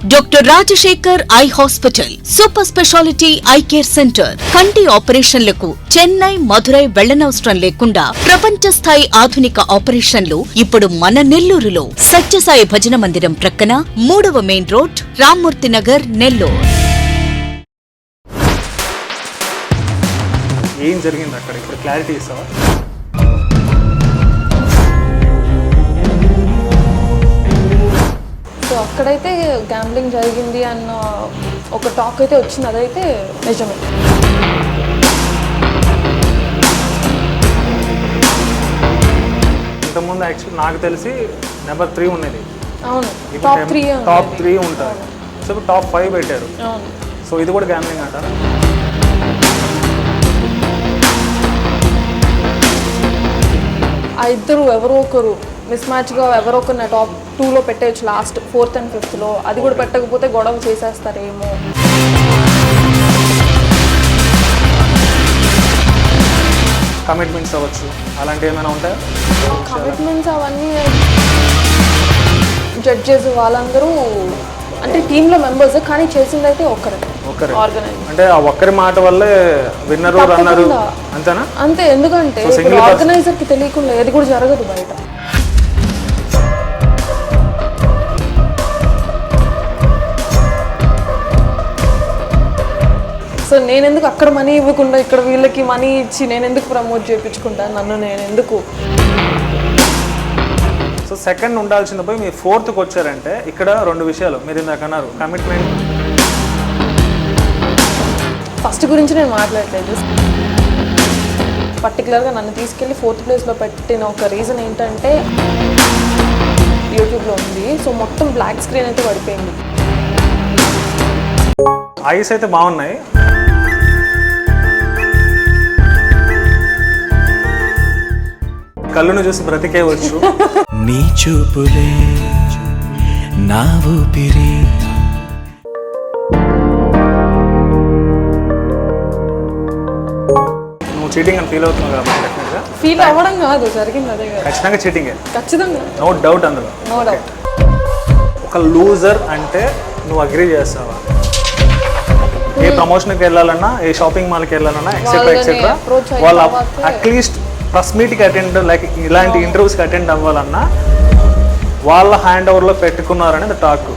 Doctor Rajasekhar eye hospital, super speciality eye care centre. కంటి ఆపరేషన్లకు చెన్నై, మధురై వెళ్లనవసరం లేకుండా ప్రపంచ స్థాయి ఆధునిక ఆపరేషన్లు ఇప్పుడు మన నెల్లూరులో. సత్యసాయి భజన మందిరం ప్రక్కన 3వ మెయిన్ రోడ్, రామ్మూర్తి నగర్, నెల్లూరు. ఏం జరిగింది అక్కడ ఇప్పుడు క్లారిటీ ఇస్తావా? సో అక్కడైతే గ్యాంబ్లింగ్ జరిగింది అన్న ఒక టాక్ అయితే వచ్చింది, అదైతే నిజమే. ఇంతకుముందు యాక్చువల్ నాకు తెలిసి నెంబర్ 3 ఉన్నది. అవును, టాప్ 3 ఉంటుంది. సో ఇప్పుడు టాప్ 5 పెట్టారు. అవును. సో ఇది కూడా గ్యాంబ్లింగ్ అంటారా? ఆ ఇద్దరు ఎవరో ఒకరు మిస్ మ్యాచ్గా ఎవరో ఒకరిని టాప్ 2లో పెట్టేయచ్చు, లాస్ట్ 4th and 5thలో. అది కూడా పెట్టకపోతే గొడవ చేసేస్తారేమో. కమిట్మెంట్స్ అవ్వచ్చు, అలాంటివి ఏమైనా ఉంటాయా? కమిట్మెంట్స్ అవన్నీ జడ్జెస్ వాళ్ళందరూ అంటే టీంలో మెంబర్స్, కానీ చేసిందైతే ఒక్కరే. ఆర్గనైజ్ అంటే ఆ ఒక్కరి మాట వల్లే విన్నరు రన్నరు అంతేనా? అంతే. ఎందుకంటే ఆర్గనైజర్కి తెలియకుండా ఏది కూడా జరగదు బయట. సో నేనెందుకు అక్కడ మనీ ఇవ్వకుండా ఇక్కడ వీళ్ళకి మనీ ఇచ్చి నేనెందుకు ప్రమోట్ చేయించుకుంటా నన్ను, నేనెందుకు? సో సెకండ్ ఉండాల్సింది పోయి మీరు 4th వచ్చారంటే ఇక్కడ 2 విషయాలు మీరు ఇందాక అన్నారు. కమిట్మెంట్ ఫస్ట్ గురించి నేను మాట్లాడలేదు. పర్టికులర్గా నన్ను తీసుకెళ్ళి 4th ప్లేస్లో పెట్టిన ఒక రీజన్ ఏంటంటే యూట్యూబ్లో ఉంది. సో మొత్తం బ్లాక్ స్క్రీన్ అయితే పడిపోయింది. ఐస్ అయితే బాగున్నాయి. కళ్ళును చూసి బ్రతికేవచ్చు. నీ చూపులే నా ఊపిరి. నువ్వు చీటింగ్ అని ఫీల్ అవుతున్నావు కాబట్టి డెఫినెట్గా ఫీల్ అవ్వడం కాదు, జరిగింది అదే కాదు. ఖచ్చితంగా చీటింగే, ఖచ్చితంగా, నో డౌట్ అందులో. No doubt. ఒక లూజర్ అంటే నువ్వు అగ్రీ చేస్తావా? ఏ ప్రమోషన్కి వెళ్ళాలన్నా, ఏ షాపింగ్ మాల్కి వెళ్ళాలన్నా ఎక్సెట్రా ఎక్సెట్రా, వాళ్ళు అట్లీస్ట్ ప్రెస్ మీట్కి అటెండ్, లైక్ ఇలాంటి ఇంటర్వ్యూస్కి అటెండ్ అవ్వాలన్నా వాళ్ళ హ్యాండ్ ఓవర్లో పెట్టుకున్నారనేది టాక్.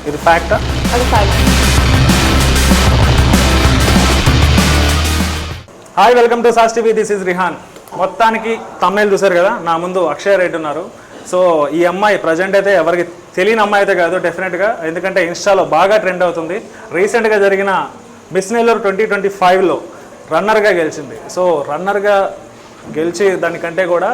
ఇది ఫ్యాక్టా? అది fact. Hi, welcome to sauce TV. This is Rehan. మొత్తానికి తమిళ్ చూసారు కదా, నా ముందు అక్షయ రెడ్డి ఉన్నారు. సో ఈ అమ్మాయి ప్రజెంట్ అయితే ఎవరికి తెలియని అమ్మాయి అయితే కాదు డెఫినెట్గా, ఎందుకంటే ఇన్స్టాలో బాగా ట్రెండ్ అవుతుంది. రీసెంట్గా జరిగిన మిస్ నెల్లూరు 2025లో రన్నర్గా గెలిచింది. సో రన్నర్గా గెలిచి దానికంటే కూడా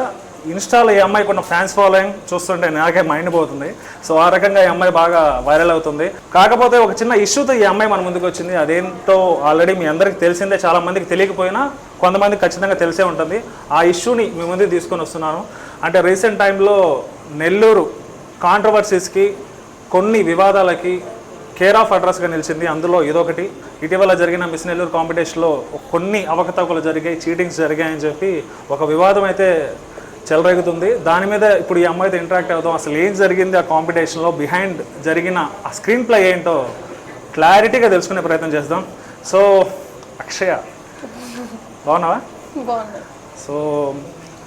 ఇన్స్టాలో ఈ అమ్మాయికి ఉన్న ఫ్యాన్స్ ఫాలోయింగ్ చూస్తుంటే నాకే మైండ్ పోతుంది. సో ఆ రకంగా ఈ అమ్మాయి బాగా వైరల్ అవుతుంది. కాకపోతే ఒక చిన్న ఇష్యూతో ఈ అమ్మాయి మన ముందుకు వచ్చింది. అదేంటో ఆల్రెడీ మీ అందరికీ తెలిసిందే, చాలా మందికి తెలియకపోయినా కొంతమందికి ఖచ్చితంగా తెలిసే ఉంటుంది. ఆ ఇష్యూని మీ ముందుకు తీసుకొని వస్తున్నాను. అంటే రీసెంట్ టైంలో నెల్లూరు కాంట్రవర్సీస్కి, కొన్ని వివాదాలకి కేర్ ఆఫ్ అడ్రస్గా నిలిచింది. అందులో ఇదొకటి. ఇటీవల జరిగిన మిస్ నెల్లూరు కాంపిటీషన్లో కొన్ని అవకతవకలు జరిగాయి, చీటింగ్స్ జరిగాయని చెప్పి ఒక వివాదం అయితే చెలరేగుతుంది. దాని మీద ఇప్పుడు ఈ అమ్మాయితో ఇంటరాక్ట్ అవుతాం. అసలు ఏం జరిగింది ఆ కాంపిటీషన్లో, బిహైండ్ జరిగిన ఆ స్క్రీన్ ప్లే ఏంటో క్లారిటీగా తెలుసుకునే ప్రయత్నం చేద్దాం. సో అక్షయ, బాగున్నావా? బాగుంది. సో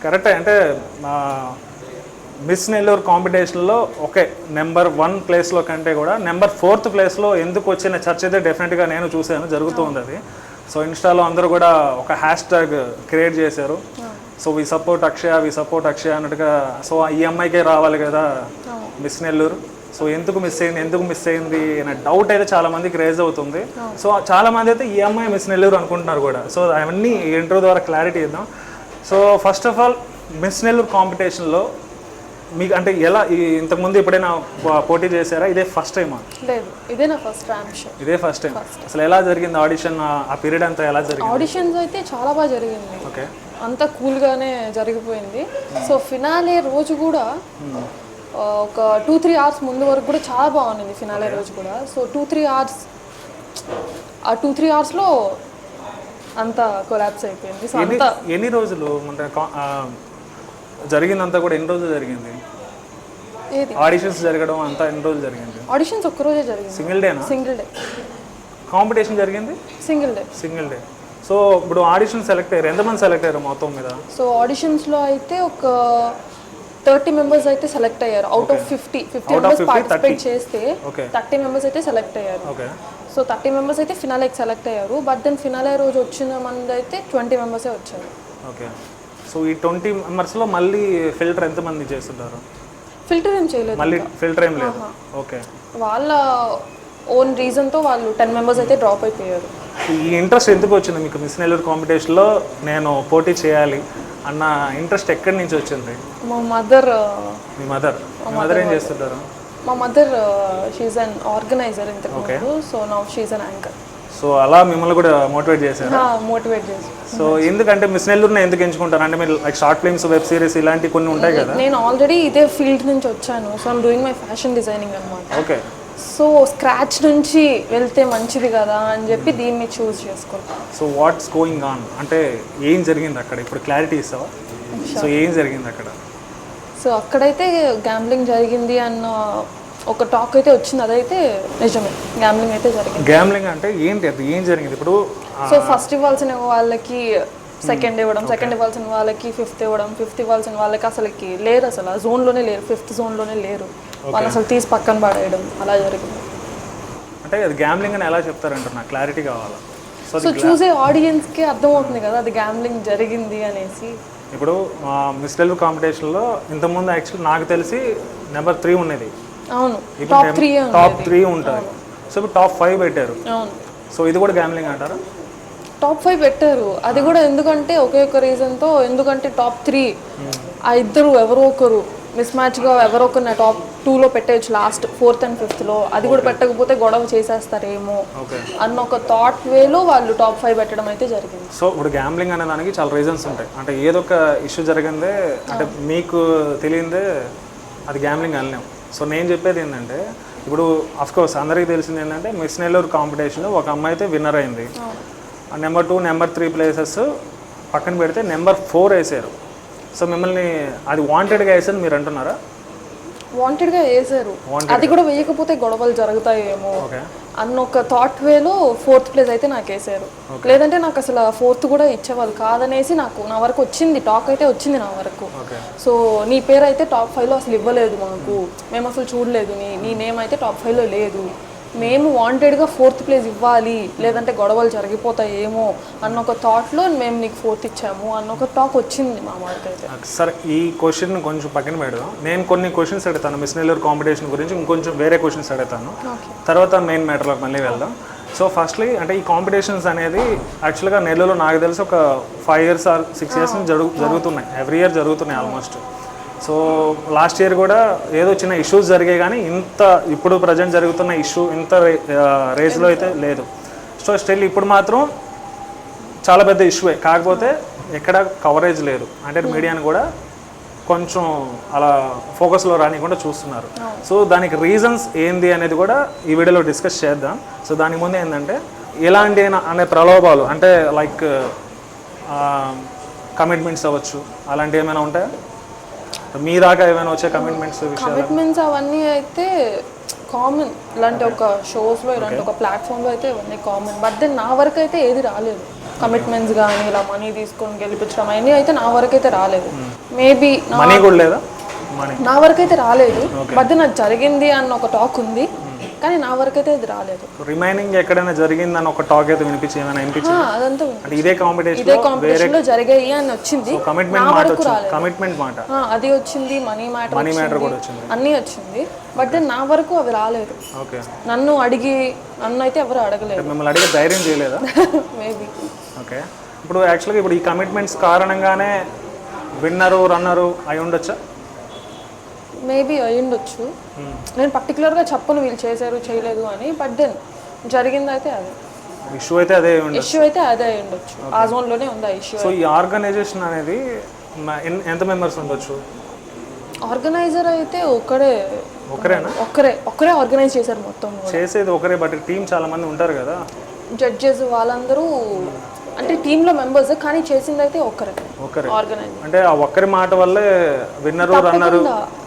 కరెక్టే, అంటే మిస్ నెల్లూరు కాంపిటీషన్లో ఓకే నెంబర్ 1 ప్లేస్లో కంటే కూడా నెంబర్ 4th ప్లేస్లో ఎందుకు వచ్చిన చర్చ అయితే డెఫినెట్గా నేను చూశాను, జరుగుతూ ఉంది అది. సో ఇన్స్టాలో అందరూ కూడా ఒక హ్యాష్ట్యాగ్ క్రియేట్ చేశారు. సో వి సపోర్ట్ అక్షయ అన్నట్టుగా. సో ఈ అమ్మాయికే రావాలి కదా మిస్ నెల్లూరు, సో ఎందుకు మిస్ అయింది అనే డౌట్ అయితే చాలా మందికి రేజ్ అవుతుంది. సో చాలా మంది అయితే ఈ అమ్మాయి మిస్ నెల్లూరు అనుకుంటున్నారు కూడా. సో అవన్నీ ఇంటర్వ్యూ ద్వారా క్లారిటీ ఇద్దాం. So first of all miss Nellore కాంపిటీషన్లో మీకు అంటే ఎలా, ఇంతకుముందు ఎప్పుడైనా పోటీ చేశారా? ఇదే ఫస్ట్ టైమా? లేదు, ఇదే నా ఫస్ట్ టైం. ఇదే ఫస్ట్ టైం. అసలు ఎలా జరిగింది ఆడిషన్, ఆ పీరియడ్ అంతా ఎలా జరిగింది? ఆడిషన్స్ అయితే చాలా బాగా జరిగింది. ఓకే, అంతా కూల్గానే జరిగిపోయింది. సో ఫినాలే రోజు కూడా ఒక 2-3 అవర్స్ ముందు వరకు కూడా చాలా బాగుంది ఫినాలే రోజు కూడా. సో 2-3 అవర్స్, ఆ 2-3 అవర్స్లో అంతా కొలాప్స్ అయిపోయింది. సో అంతా ఎన్ని రోజులు జరిగిందంతా కూడా ఎన్ని రోజులు జరిగింది? ఏది ఆడిషన్స్ జరగడం అంతా ఎన్ని రోజులు జరిగింది? ఆడిషన్స్ ఒక్కరోజే జరిగింది. సింగిల్ డేనా? Single day. కాంపిటీషన్ జరిగింది single day. Single day. So ఇప్పుడు ఆడిషన్ సెలెక్ట్ అయ్యారు, ఎంతమంది సెలెక్ట్ అయ్యారు మొత్తం మీద? సో ఆడిషన్స్లో అయితే ఒక 30 మెంబర్స్ అయితే సెలెక్ట్ అయ్యారు. అవుట్ ఆఫ్ 50 మెంబర్స్ పార్టిసిపేట్ చేస్తే 30 మెంబర్స్ అయితే సెలెక్ట్ అయ్యారు. ఓకే. సో 30 మెంబర్స్ అయితే ఫినాలేకి సెలెక్ట్ అయ్యారు. బట్ దెన్ ఫినాలే రోజు వచ్చిన మంది అయితే 20 మెంబర్సే వచ్చారు. ఓకే. సో ఈ 20 మెంబర్స్లో మళ్ళీ ఫిల్టర్ ఎంతమంది చేస్తుంటారు? ఫిల్టర్ ఏం చేయలేదు, మళ్ళీ ఫిల్టర్ ఏం లేదు. ఓకే. వాళ్ళ ఓన్ రీజన్తో వాళ్ళు 10 మెంబర్స్ అయితే డ్రాప్ అయిపోయారు. ఈ ఇంట్రెస్ట్ ఎందుకు వచ్చింది మీకు మిస్ నెల్లూరు కాంపిటీషన్లో నేను పోటీ చేయాలి అన్న ఇంట్రెస్ట్ ఎక్కడి నుంచి వచ్చింది? మా మదర్. మీ మదర్ ఏం చేస్తుంటారు? మా మదర్ షీఈ్ అన్ ఆర్గనైజర్ ఇంతకుముందు. So now she an anchor. So అలా మిమ్మల్ని కూడా మోటివేట్ చేశారు? మోటివేట్ చేశారు. సో ఎందుకంటే మిస్ నెల్లూరుని ఎందుకు ఎంచుకుంటారు? అంటే మీరు like short films, web series ఇలాంటివి కొన్ని ఉంటాయి కదా. నేను ఆల్రెడీ ఇదే ఫీల్డ్ నుంచి వచ్చాను. So I'm doing my fashion designing అనమాట. ఓకే. సో స్క్రాచ్ నుంచి వెళ్తే మంచిది కదా అని చెప్పి దీన్ని చూస్ చేసుకుంటాను. సో వాట్స్ గోయింగ్ ఆన్ అంటే ఏం జరిగింది అక్కడ? ఇప్పుడు క్లారిటీ ఇస్తావా? సో ఏం జరిగింది అక్కడ? సో అక్కడైతే గ్యాంబ్లింగ్ జరిగింది అన్న ఒక టాక్ అయితే వచ్చింది. అదైతే నిజమే, గ్యాంబ్లింగ్ అయితే జరిగింది. గ్యాంబ్లింగ్ అంటే ఏంటి? అది ఏం జరిగింది? ఇప్పుడు సో ఫస్ట్ ఇవ్వాల్సిన వాళ్ళకి సెకండ్ ఇవ్వడం, సెకండ్ ఇవ్వాల్సిన వాళ్ళకి ఫిఫ్త్ ఇవ్వడం, ఫిఫ్త్ ఇవ్వాల్సిన వాళ్ళకి అసలుకి లేరు, అసలు ఆ జోన్లోనే లేరు, ఫిఫ్త్ జోన్లోనే లేరు. వాళ్ళు అసలు తీసి పక్కన పడేయడం అలా జరిగింది. అంటే అది గ్యాంబ్లింగ్ అని ఎలా చెప్తారంటారు? నాకు క్లారిటీ కావాలా. సో చూసే ఆడియన్స్కి అర్థమవుతుంది కదా అది గ్యాంబ్లింగ్ జరిగింది అనేసి. ఇప్పుడు మిస్ నెల్లూరు కాంపిటీషన్లో ఇంతకుముందు యాక్చువల్లీ నాకు తెలిసి నెంబర్ 3 ఉన్నది. అవును, టాప్ 3 ఉంటుంది. సో ఇప్పుడు టాప్ 5 పెట్టారు. అవును. సో ఇది కూడా గ్యాంబ్లింగ్ అంటారా? టాప్ 5 పెట్టారు. అది కూడా ఎందుకంటే ఒకే ఒక రీజన్తో, ఎందుకంటే టాప్ 3 ఆ ఇద్దరు ఎవరో ఒకరు మిస్ మ్యాచ్గా ఎవరో ఒకరిని టాప్ 2లో పెట్టేయచ్చు, లాస్ట్ 4th and 5thలో. అది కూడా పెట్టకపోతే గొడవ చేసేస్తారేమో అన్న ఒక థాట్ వేలో వాళ్ళు టాప్ 5 పెట్టడం అయితే జరిగింది. సో ఇప్పుడు గ్యాంబ్లింగ్ అనే దానికి చాలా రీజన్స్ ఉంటాయి. అంటే ఏదో ఒక ఇష్యూ జరిగిందే అంటే మీకు తెలియందే అది గ్యాంబ్లింగ్ అనలేము. సో నేను చెప్పేది ఏంటంటే ఇప్పుడు అఫ్కోర్స్ అందరికీ తెలిసింది ఏంటంటే మిస్ నెల్లూరు కాంపిటీషన్లో ఒక అమ్మాయి అయితే విన్నర్ అయింది. నెంబర్ 2, నెంబర్ 3 ప్లేసెస్ పక్కన పెడితే నెంబర్ 4 వేసారు. సో మిమ్మల్ని అది వాంటెడ్గా వేసారు మీరు అంటున్నారా? వాంటెడ్గా వేసారు. అది కూడా వేయకపోతే గొడవలు జరుగుతాయేమో అన్న ఒక థాట్ వేలో 4th ప్లేస్ అయితే నాకు వేసారు. లేదంటే నాకు అసలు 4th కూడా ఇచ్చేవాళ్ళు కాదనేసి నాకు నా వరకు వచ్చింది, టాక్ అయితే వచ్చింది నా వరకు. సో నీ పేరు అయితే టాప్ 5లో అసలు ఇవ్వలేదు మాకు, మేము అసలు చూడలేదు, నీ నేమ్ అయితే టాప్ 5లో లేదు, మేము వాంటెడ్గా 4th ప్లేస్ ఇవ్వాలి లేదంటే గొడవలు జరిగిపోతాయేమో అన్న ఒక థాట్లో మేము నీకు 4th ఇచ్చాము అన్న ఒక టాక్ వచ్చింది మా వాళ్ళకి అయితే. సరే, ఈ క్వశ్చన్ కొంచెం పక్కన పెడదాం. నేను కొన్ని క్వశ్చన్స్ అడుగుతాను మిస్ నెల్లూరు కాంపిటీషన్ గురించి, ఇంకొంచెం వేరే క్వశ్చన్స్ అడుగుతాను, తర్వాత మెయిన్ మ్యాటర్లోకి మళ్ళీ వెళ్దాం. సో ఫస్ట్లీ అంటే ఈ కాంపిటీషన్స్ అనేది యాక్చువల్గా నెల్లూరులో నాకు తెలిసి ఒక 5 years or 6 years నుంచి జరుగుతున్నాయి. ఎవ్రీ ఇయర్ జరుగుతున్నాయి ఆల్మోస్ట్. సో లాస్ట్ ఇయర్ కూడా ఏదో చిన్న ఇష్యూస్ జరిగాయి, కానీ ఇంత ఇప్పుడు ప్రజెంట్ జరుగుతున్న ఇష్యూ ఇంత రేస్లో అయితే లేదు. సో స్టిల్ ఇప్పుడు మాత్రం చాలా పెద్ద ఇష్యూయే, కాకపోతే ఎక్కడ కవరేజ్ లేదు. అంటే మీడియాని కూడా కొంచెం అలా ఫోకస్లో రానికుండా చూస్తున్నారు. సో దానికి రీజన్స్ ఏంది అనేది కూడా ఈ వీడియోలో డిస్కస్ చేద్దాం. సో దానికి ముందు ఏంటంటే ఎలాంటి అనే ప్రలోభాలు అంటే లైక్ కమిట్మెంట్స్ అవ్వచ్చు, అలాంటివి ఏమైనా ఉంటాయా మీ దాకా? ఏమైనా వచ్చే కమిట్మెంట్స్ అవన్నీ అయితే కామన్. ఇలాంటి ఒక షోస్లో, ఇలాంటి ఒక ప్లాట్ఫామ్లో అయితే ఇవన్నీ కామన్. బట్ దెన్ నా వరకు అయితే ఏది రాలేదు. కమిట్మెంట్స్ కానీ ఇలా మనీ తీసుకొని గెలిపించడం అవన్నీ అయితే నా వరకు అయితే రాలేదు. మేబీ మనీ కూడా లేదా? నా వరకు అయితే రాలేదు. బట్ దెన్ అది జరిగింది అన్న ఒక టాక్ ఉంది, కానీ నా వరకు అయితే అది రాలేదు. రిమైనింగ్ ఎక్కడైనా జరిగిందని ఒక టాక్ అయితే వినిపించి ఏమైనా అనిపించింది? అదంతా అంటే ఇదే కాంపిటీషన్లో జరిగాయి అని వచ్చింది. కమిట్మెంట్ మాట అది వచ్చింది, మనీ మ్యాటర్ కూడా వచ్చింది, అన్నీ వచ్చింది. బట్ దెన్ నా వరకు అవి రాలేదు. నన్ను అయితే ఎవరు అడగలేదు. మిమ్మల్ని అడిగే ధైర్యం చేయలేదా? మేబీ. ఓకే. ఇప్పుడు యాక్చువల్గా ఇప్పుడు ఈ కమిట్మెంట్స్ కారణంగానే విన్నరు రన్నరు అయి ఉండొచ్చా? మేబీ అయ్యుండొచ్చు. నేను పర్టికులర్గా చెప్పను వీళ్ళు చేశారు చేయలేదు అని. బట్ దెన్ జరిగింది అయితే అదే ఇష్యూ అయితే అదే అయ్యుండొచ్చు. ఆ జోన్లోనే ఉంది ఆ ఇష్యూ. సో ఈ ఆర్గనైజేషన్ అనేది ఎంత మెంబర్స్ ఉండొచ్చు? ఆర్గనైజర్ అయితే ఒక్కరే ఆర్గనైజ్ చేశారు మొత్తం. చేసేది ఒకరే, బట్ టీం చాలా మంది ఉంటారు కదా, జడ్జెస్ వాళ్ళందరూ అంటే టీంలో మెంబర్స్ కానీ చేసింది అయితే ఒక్కరే ఆర్గనైజ్. అంటే ఆ ఒక్కరి మాట వల్లే విన్నరు రన్నరు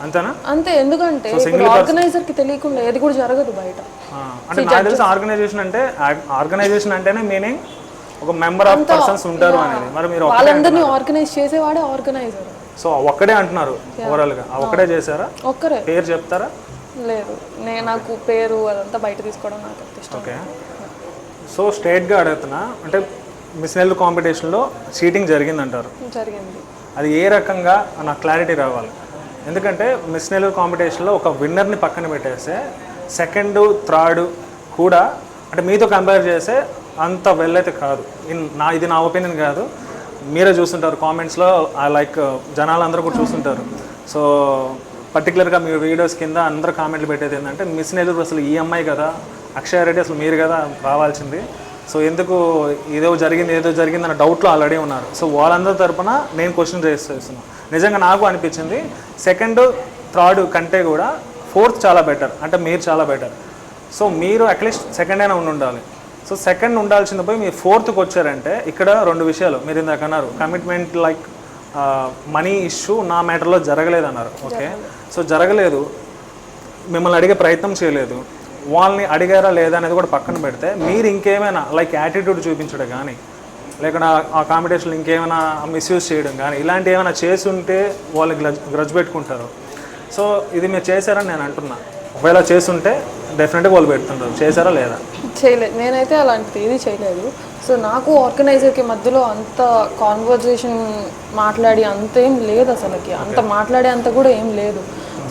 అంతేనా? అంతే, ఎందుకంటే ఇప్పుడు ఆర్గనైజర్ కి తెలియకుండా ఏది కూడా జరగదు బయట. అంటే నాకు తెలిసి ఆర్గనైజేషన్ అంటేనే మీనింగ్ ఒక మెంబర్ ఆఫ్ పర్సన్స్ ఉంటారు అనేది. మరి మీరు వాళ్ళందరినీ ఆర్గనైజ్ చేసేవాడే ఆర్గనైజర్. సో ఒక్కడే అంటున్నారు ఓవరాల్ గా, ఒక్కడే చేశారా? ఒక్కరే. పేరు చెప్తారా? లేదు, నాకు పేరు అదంతా బయట తీసుకోవడం నాకు ఇష్టం. ఓకే. సో స్ట్రైట్గా అడుగుతున్నా, అంటే మిస్ నెల్లూరు కాంపిటీషన్లో చీటింగ్ జరిగిందంటారు. జరిగింది. అది ఏ రకంగా నాకు క్లారిటీ రావాలి. ఎందుకంటే మిస్ నెల్లూరు కాంపిటీషన్లో ఒక విన్నర్ని పక్కన పెట్టేస్తే సెకండ్ థర్డ్ కూడా అంటే మీతో కంపేర్ చేస్తే అంత వెల్ అయితే కాదు. ఇది నా ఒపీనియన్ కాదు, మీరే చూస్తుంటారు కామెంట్స్లో, లైక్ జనాలు కూడా చూస్తుంటారు. సో పర్టికులర్గా మీ వీడియోస్ కింద అందరూ కామెంట్లు పెట్టేది ఏంటంటే మిస్ నెల్లూరు అసలు ఈ అమ్మాయి కదా, అక్షయ రెడ్డి అసలు మీరు కదా రావాల్సింది, సో ఎందుకు ఏదో జరిగింది అన్న డౌట్లో ఆల్రెడీ ఉన్నారు. సో వాళ్ళందరి తరపున నేను క్వశ్చన్ చేస్తున్నాను. నిజంగా నాకు అనిపించింది సెకండ్ థర్డ్ కంటే కూడా ఫోర్త్ చాలా బెటర్, అంటే మీరు చాలా బెటర్. సో మీరు అట్లీస్ట్ సెకండ్ అయినా ఉండాలి. సో సెకండ్ ఉండాల్సింది పోయి మీరు ఫోర్త్కి వచ్చారంటే ఇక్కడ రెండు విషయాలు మీరు ఇందాక అన్నారు. కమిట్మెంట్ లైక్ మనీ ఇష్యూ నా మ్యాటర్లో జరగలేదు అన్నారు. ఓకే, సో జరగలేదు, మిమ్మల్ని అడిగే ప్రయత్నం చేయలేదు, వాళ్ళని అడిగారా లేదా అనేది కూడా పక్కన పెడితే మీరు ఇంకేమైనా లైక్ యాటిట్యూడ్ చూపించడం కానీ లేకుండా ఆ కాంపిటీషన్లో ఇంకేమైనా మిస్యూజ్ చేయడం కానీ ఇలాంటి ఏమైనా చేసి ఉంటే వాళ్ళు గ్రజ్ పెట్టుకుంటారు. సో ఇది మీరు చేశారని నేను అంటున్నా. ఒకవేళ చేస్తుంటే డెఫినెట్గా వాళ్ళు పెడుతుంటారు. చేశారా లేదా? చేయలేదు, నేనైతే అలాంటిది ఏది చేయలేదు. సో నాకు ఆర్గనైజర్కి మధ్యలో అంత కాన్వర్జేషన్ మాట్లాడి అంతేం లేదు అసలుకి, అంత మాట్లాడే అంత కూడా ఏం లేదు.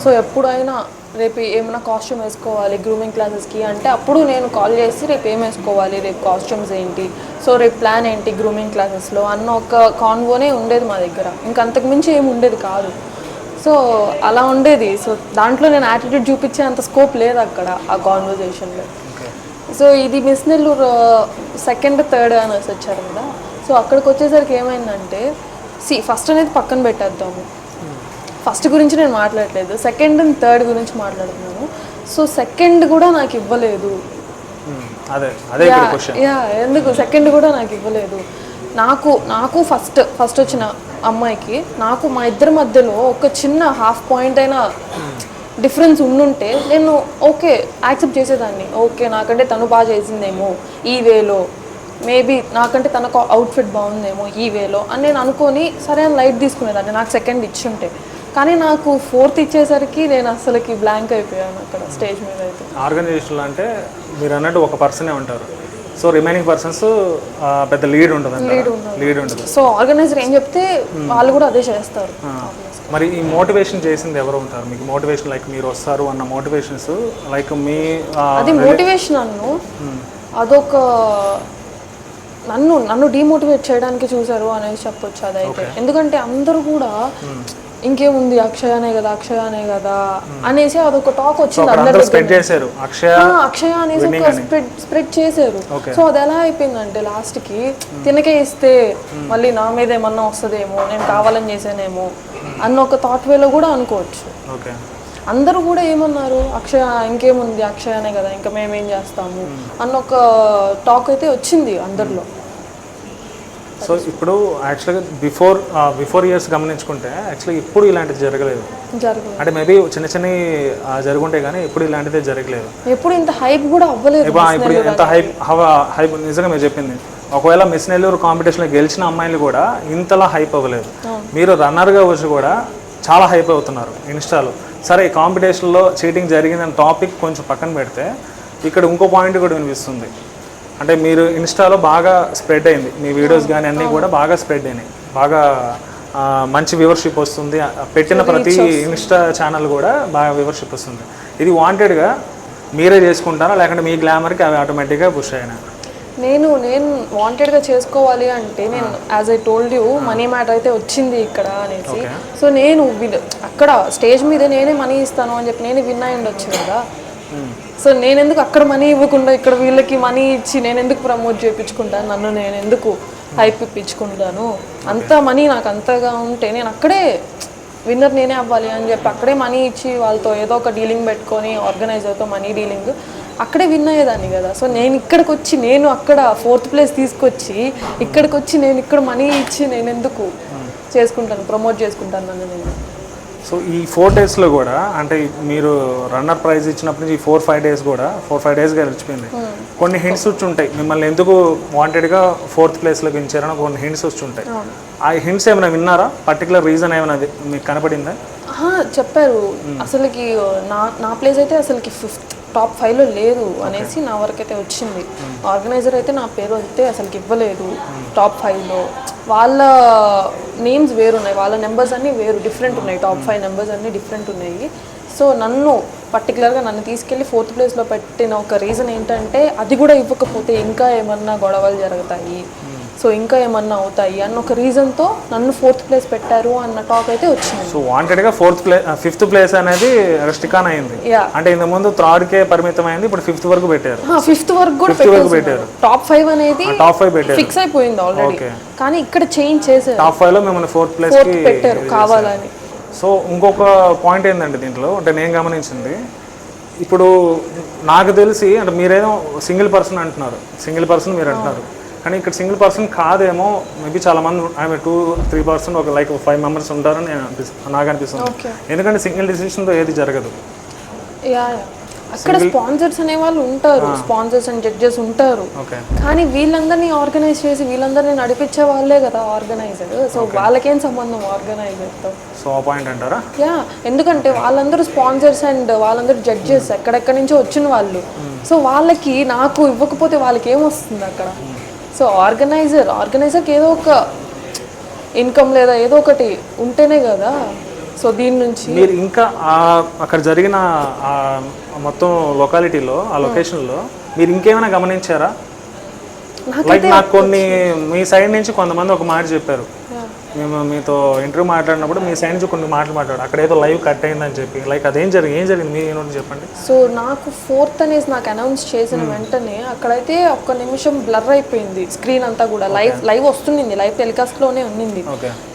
సో ఎప్పుడైనా రేపు ఏమైనా కాస్ట్యూమ్ వేసుకోవాలి గ్రూమింగ్ క్లాసెస్కి అంటే అప్పుడు నేను కాల్ చేసి రేపు ఏం వేసుకోవాలి, రేపు కాస్ట్యూమ్స్ ఏంటి, సో రేపు ప్లాన్ ఏంటి గ్రూమింగ్ క్లాసెస్లో అన్న ఒక కాన్వోనే ఉండేది మా దగ్గర. ఇంకా అంతకుమించి ఏమి ఉండేది కాదు. సో అలా ఉండేది. సో దాంట్లో నేను యాటిట్యూడ్ చూపించే అంత స్కోప్ లేదు అక్కడ ఆ కాన్వర్జేషన్లో. సో ఇది మిస్ నెల్లూరు సెకండ్ థర్డ్ అనేసి వచ్చారు కదా. సో అక్కడికి వచ్చేసరికి ఏమైందంటే ఫస్ట్ అనేది పక్కన పెట్టేద్దాము, ఫస్ట్ గురించి నేను మాట్లాడలేదు, సెకండ్ అండ్ థర్డ్ గురించి మాట్లాడుతున్నాను. సో సెకండ్ కూడా నాకు ఇవ్వలేదు. ఎందుకు సెకండ్ కూడా నాకు ఇవ్వలేదు? నాకు ఫస్ట్ వచ్చిన అమ్మాయికి నాకు మా ఇద్దరి మధ్యలో ఒక చిన్న హాఫ్ పాయింట్ అయినా డిఫరెన్స్ ఉండుంటే నేను ఓకే యాక్సెప్ట్ చేసేదాన్ని. ఓకే నాకంటే తను బాగా చేసిందేమో ఈ వేలో, మేబీ నాకంటే తనకు అవుట్ఫిట్ బాగుందేమో ఈ వేలో అని నేను అనుకొని సరే అని లైట్ తీసుకునేదాన్ని నాకు సెకండ్ ఇచ్చుంటే. కానీ నాకు ఫోర్త్ ఇచ్చేసరికి నేను అసలుకి బ్లాంక్ అయిపోయాను అక్కడ స్టేజ్ మీద. అయితే ఆర్గనైజేషన్లో అంటే మీరు అన్నట్టు ఒక పర్సనే ఉంటారు. సో రిమైనింగ్ పర్సన్స్ పెద్ద లీడ్ ఉంటుంది. సో ఆర్గనైజర్ ఏం చెప్తే వాళ్ళు కూడా అదే చేస్తారు. మరి ఈ మోటివేషన్ చేసింది ఎవరు ఉంటారు మీకు? మోటివేషన్ లైక్ మీరు వస్తారు అన్న మోటివేషన్స్ లైక్ మీ అది మోటివేషన్ అదొక నన్ను డిమోటివేట్ చేయడానికి చూసారు అనేది చెప్పొచ్చు అదైతే. ఎందుకంటే అందరూ కూడా ఇంకేముంది అక్షయనే కదా అనేసి అదొక టాక్ వచ్చింది అందరూ అక్షయ అనేసి ఒక స్ప్రెడ్ చేశారు. సో అది ఎలా అయిపోయిందంటే లాస్ట్కి తినకే ఇస్తే మళ్ళీ నా మీద ఏమన్నా వస్తుందేమో, నేను కావాలని చేసానేమో అన్న ఒక థాట్ వేలో కూడా అనుకోవచ్చు. అందరూ కూడా ఏమన్నారు, అక్షయ ఇంకేముంది అక్షయనే కదా ఇంకా మేమేం చేస్తాము అన్న ఒక టాక్ అయితే వచ్చింది అందరిలో. సో ఇప్పుడు యాక్చువల్గా బిఫోర్ ఇయర్స్ గమనించుకుంటే యాక్చువల్గా ఇప్పుడు ఇలాంటిది జరగలేదు. అంటే మేబీ చిన్న జరుగుంటే కానీ ఇప్పుడు ఇలాంటిదే జరగలేదు. ఎప్పుడు ఇంత హైప్ కూడా అవ్వలేదు. ఇప్పుడు ఎంత హైప్ నిజంగా మీరు చెప్పింది. ఒకవేళ మిస్ నెల్లూరు కాంపిటీషన్లో గెలిచిన అమ్మాయిలు కూడా ఇంతలా హైప్ అవ్వలేదు. మీరు రన్నర్గా వచ్చి కూడా చాలా హైప్ అవుతున్నారు ఇన్స్టాలో. సరే ఈ కాంపిటీషన్లో చీటింగ్ జరిగిందన్న టాపిక్ కొంచెం పక్కన పెడితే ఇక్కడ ఇంకో పాయింట్ కూడా వినిపిస్తుంది. అంటే మీరు ఇన్స్టాలో బాగా స్ప్రెడ్ అయింది, మీ వీడియోస్ కానీ అన్నీ కూడా బాగా స్ప్రెడ్ అయినాయి, బాగా మంచి వ్యూవర్షిప్ వస్తుంది, పెట్టిన ప్రతి ఇన్స్టా ఛానల్ కూడా బాగా వ్యూవర్షిప్ వస్తుంది. ఇది వాంటెడ్గా మీరే చేసుకుంటారా లేకుంటే మీ గ్లామర్కి అవి ఆటోమేటిక్గా పుష్ అయినా? నేను వాంటెడ్గా చేసుకోవాలి అంటే నేను as I told you money matter అయితే వచ్చింది ఇక్కడ అనేసి. సో నేను అక్కడ స్టేజ్ మీద నేనే మనీ ఇస్తాను అని చెప్పి నేనే విన్ అయి ఉండొచ్చు కదా. సో నేను ఎందుకు అక్కడ మనీ ఇవ్వకుండా ఇక్కడ వీళ్ళకి మనీ ఇచ్చి నేను ఎందుకు ప్రమోట్ చేయించుకుంటాను, నన్ను నేను ఎందుకు హైప్ ఇప్పించుకుంటాను? అంత మనీ నాకు అంతగా ఉంటే నేను అక్కడే విన్నర్ నేనే అవ్వాలి అని చెప్పి అక్కడే మనీ ఇచ్చి వాళ్ళతో ఏదో ఒక డీలింగ్ పెట్టుకొని ఆర్గనైజర్తో మనీ డీలింగ్ అక్కడే విన్ అయ్యేదాన్ని కదా. సో నేను ఇక్కడికి వచ్చి నేను అక్కడ 4th ప్లేస్ తీసుకొచ్చి ఇక్కడికి వచ్చి నేను ఇక్కడ మనీ ఇచ్చి నేను ఎందుకు చేసుకుంటాను, ప్రమోట్ చేసుకుంటాను నన్ను నేను. సో ఈ 4 డేస్లో కూడా అంటే మీరు రన్నర్ ప్రైజ్ ఇచ్చినప్పటి నుంచి ఈ 4-5 డేస్ కూడా 4-5 డేస్గా గడిచిపోయింది. కొన్ని హింట్స్ వచ్చి ఉంటాయి మిమ్మల్ని ఎందుకు వాంటెడ్గా 4th ప్లేస్లోకి ఇచ్చారని కొన్ని హింట్స్ వచ్చి ఉంటాయి. ఆ హింట్స్ ఏమైనా విన్నారా? పర్టికులర్ రీజన్ ఏమైనా మీకు కనపడిందా? చెప్పారు అసలుకి నా ప్లేస్ అయితే అసలుకి 5th టాప్ 5లో లేదు అనేసి నా వరకు అయితే వచ్చింది. ఆర్గనైజర్ అయితే నా పేరు అయితే అసలుకి ఇవ్వలేదు టాప్ 5లో. వాళ్ళ నేమ్స్ వేరున్నాయి, వాళ్ళ నెంబర్స్ అన్నీ వేరు డిఫరెంట్ ఉన్నాయి, టాప్ 5 నెంబర్స్ అన్నీ డిఫరెంట్ ఉన్నాయి. సో నన్ను పర్టికులర్గా నన్ను తీసుకెళ్ళి 4th ప్లేస్లో పెట్టిన ఒక రీజన్ ఏంటంటే అది కూడా ఇవ్వకపోతే ఇంకా ఏమన్నా గొడవలు జరుగుతాయి, సో ఇంకా ఏమన్నా అవుతాయి అన్న ఒక రీజన్తో నన్ను 4th ప్లేస్ పెట్టారు అన్న టాక్ అయితే వచ్చింది. సో వాంటెడ్గా 5th ప్లేస్ అనేది రెస్ట్రికాన్ అయింది. అంటే ఇంత ముందు 3కే పరిమితం అయింది, ఇప్పుడు 5th వరకు పెట్టారు. 5th వరకు కూడా పెట్టారు. టాప్ 5 అనేది ఫిక్స్ అయిపోయింది ఆల్రెడీ, కానీ ఇక్కడ చేంజ్ చేశారు. టాప్ 5లో మిమ్మల్ని 4th ప్లేస్ పెట్టారు కావాలని. సో ఇంకొక పాయింట్ ఏంటంటే దీంట్లో అంటే నేను గమనించింది, ఇప్పుడు నాకు తెలిసి అంటే మీరేదో సింగిల్ పర్సన్ అంటున్నారు, సింగిల్ పర్సన్ మీరు అంటున్నారు, కానీ ఇక్కడ సింగిల్ పర్సన్ కాదేమో, మేబీ చాలా మంది ఆమె 2-3 ఒక లైక్ 5 మెంబర్స్ ఉంటారని నాకు అనిపిస్తుంది. ఎందుకంటే సింగిల్ డిసిషన్తో ఏది జరగదు. అక్కడ స్పాన్సర్స్ అనే వాళ్ళు ఉంటారు, స్పాన్సర్స్ అండ్ జడ్జెస్ ఉంటారు, కానీ వీళ్ళందరినీ ఆర్గనైజ్ చేసి వీళ్ళందరినీ నడిపించే వాళ్ళే కదా ఆర్గనైజర్. సో వాళ్ళకేం సంబంధం ఆర్గనైజర్తో? సో ఆ పాయింట్ అంటారా? ఎందుకంటే వాళ్ళందరూ స్పాన్సర్స్ అండ్ వాళ్ళందరూ జడ్జెస్ ఎక్కడెక్కడి నుంచో వచ్చిన వాళ్ళు. సో వాళ్ళకి నాకు ఇవ్వకపోతే వాళ్ళకి ఏమొస్తుంది అక్కడ? సో ఆర్గనైజర్కి ఏదో ఒక ఇన్కమ్ లేదా ఏదో ఒకటి ఉంటేనే కదా. సో దీని నుంచి మీరు ఇంకా అక్కడ జరిగిన మొత్తం లొకాలిటీలో ఆ లొకేషన్లో మీరు ఇంకేమైనా గమనించారా? లైక్ నాకు కొన్ని మీ సైడ్ నుంచి కొంతమంది ఒక మాట చెప్పారు, మేము మీతో ఇంటర్వ్యూ మాట్లాడినప్పుడు మీ సైడ్ నుంచి కొన్ని మాటలు మాట్లాడు, అక్కడ ఏదో లైవ్ కట్ అయిందని చెప్పి, లైక్ అదేం జరిగింది మీరు ఏమో చెప్పండి. సో నాకు 4th అనేసి నాకు అనౌన్స్ చేసిన వెంటనే అక్కడైతే ఒక్క నిమిషం బ్లర్ అయిపోయింది స్క్రీన్ అంతా కూడా. లైవ్ వస్తుంది, లైవ్ టెలికాస్ట్లోనే ఉంది.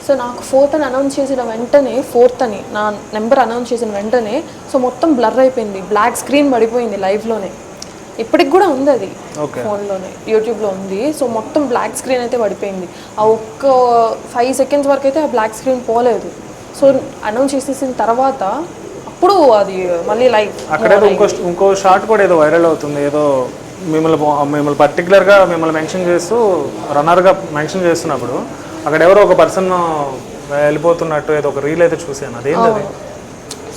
సో నాకు 4th అని అనౌన్స్ చేసిన వెంటనే 4th అని నా నెంబర్ అనౌన్స్ చేసిన వెంటనే సో మొత్తం బ్లర్ అయిపోయింది, బ్లాక్ స్క్రీన్ పడిపోయింది లైవ్లోనే. ఇప్పటికి కూడా ఉంది అది ఫోన్లోనే, యూట్యూబ్లో ఉంది. సో మొత్తం బ్లాక్ స్క్రీన్ అయితే పడిపోయింది. ఆ ఒక్క 5 seconds వరకు అయితే ఆ బ్లాక్ స్క్రీన్ పోలేదు. సో అనౌన్స్ చేసేసిన తర్వాత అప్పుడు అది మళ్ళీ లైవ్. అక్కడ ఇంకో షార్ట్ కూడా ఏదో వైరల్ అవుతుంది, ఏదో మిమ్మల్ని పర్టికులర్గా మిమ్మల్ని మెన్షన్ చేస్తూ రన్నర్గా మెన్షన్ చేస్తున్నప్పుడు అక్కడ ఎవరో ఒక పర్సన్ వెళ్ళిపోతున్నట్టు ఏదో ఒక రీల్ అయితే చూసాను, అదేంటి?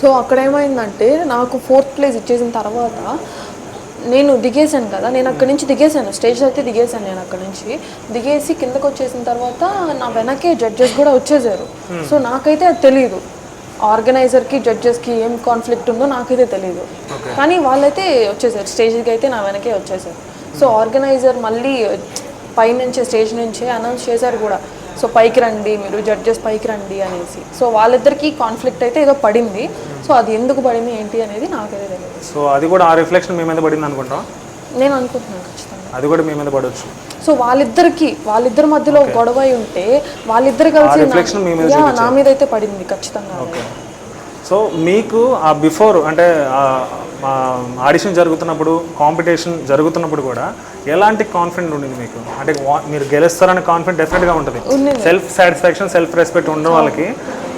సో అక్కడ ఏమైందంటే నాకు 4th ప్లేస్ ఇచ్చేసిన తర్వాత నేను దిగేసాను కదా, నేను అక్కడి నుంచి దిగేసాను, స్టేజ్ అయితే దిగేసాను. నేను అక్కడి నుంచి దిగేసి కిందకు వచ్చేసిన తర్వాత నా వెనకే జడ్జెస్ కూడా వచ్చేసారు. సో నాకైతే అది తెలియదు, ఆర్గనైజర్కి జడ్జెస్కి ఏం కాన్ఫ్లిక్ట్ ఉందో నాకైతే తెలియదు, కానీ వాళ్ళైతే వచ్చేసారు, స్టేజ్కి అయితే నా వెనకే వచ్చేసారు. సో ఆర్గనైజర్ మళ్ళీ పైనుంచి స్టేజ్ నుంచే అనౌన్స్ చేశారు కూడా, సో పైకి రండి మీరు జడ్జెస్ పైకి రండి అనేసి. సో వాళ్ళిద్దరికి కాన్ఫ్లిక్ట్ అయితే ఏదో పడింది. సో అది ఎందుకు పడింది ఏంటి అనేది నాకైతే తెలియదు. సో అది కూడా ఆ రిఫ్లెక్షన్ మీ మీద పడింది అనుకుంటా? నేను అనుకుంటున్నాను ఖచ్చితంగా అది కూడా మీ మీద పడవచ్చు. సో వాళ్ళిద్దరి మధ్యలో గొడవ ఉంటే వాళ్ళిద్దరు కలిసి నా మీద అయితే పడింది ఖచ్చితంగా. సో మీకు ఆ బిఫోర్ అంటే ఆడిషన్ జరుగుతున్నప్పుడు, కాంపిటీషన్ జరుగుతున్నప్పుడు కూడా ఎలాంటి కాన్ఫిడెంట్ ఉండింది మీకు? అంటే మీరు గెలుస్తారనే కాన్ఫిడెంట్ డెఫినెట్గా ఉంటుంది, సెల్ఫ్ సాటిస్ఫాక్షన్ సెల్ఫ్ రెస్పెక్ట్ ఉన్న వాళ్ళకి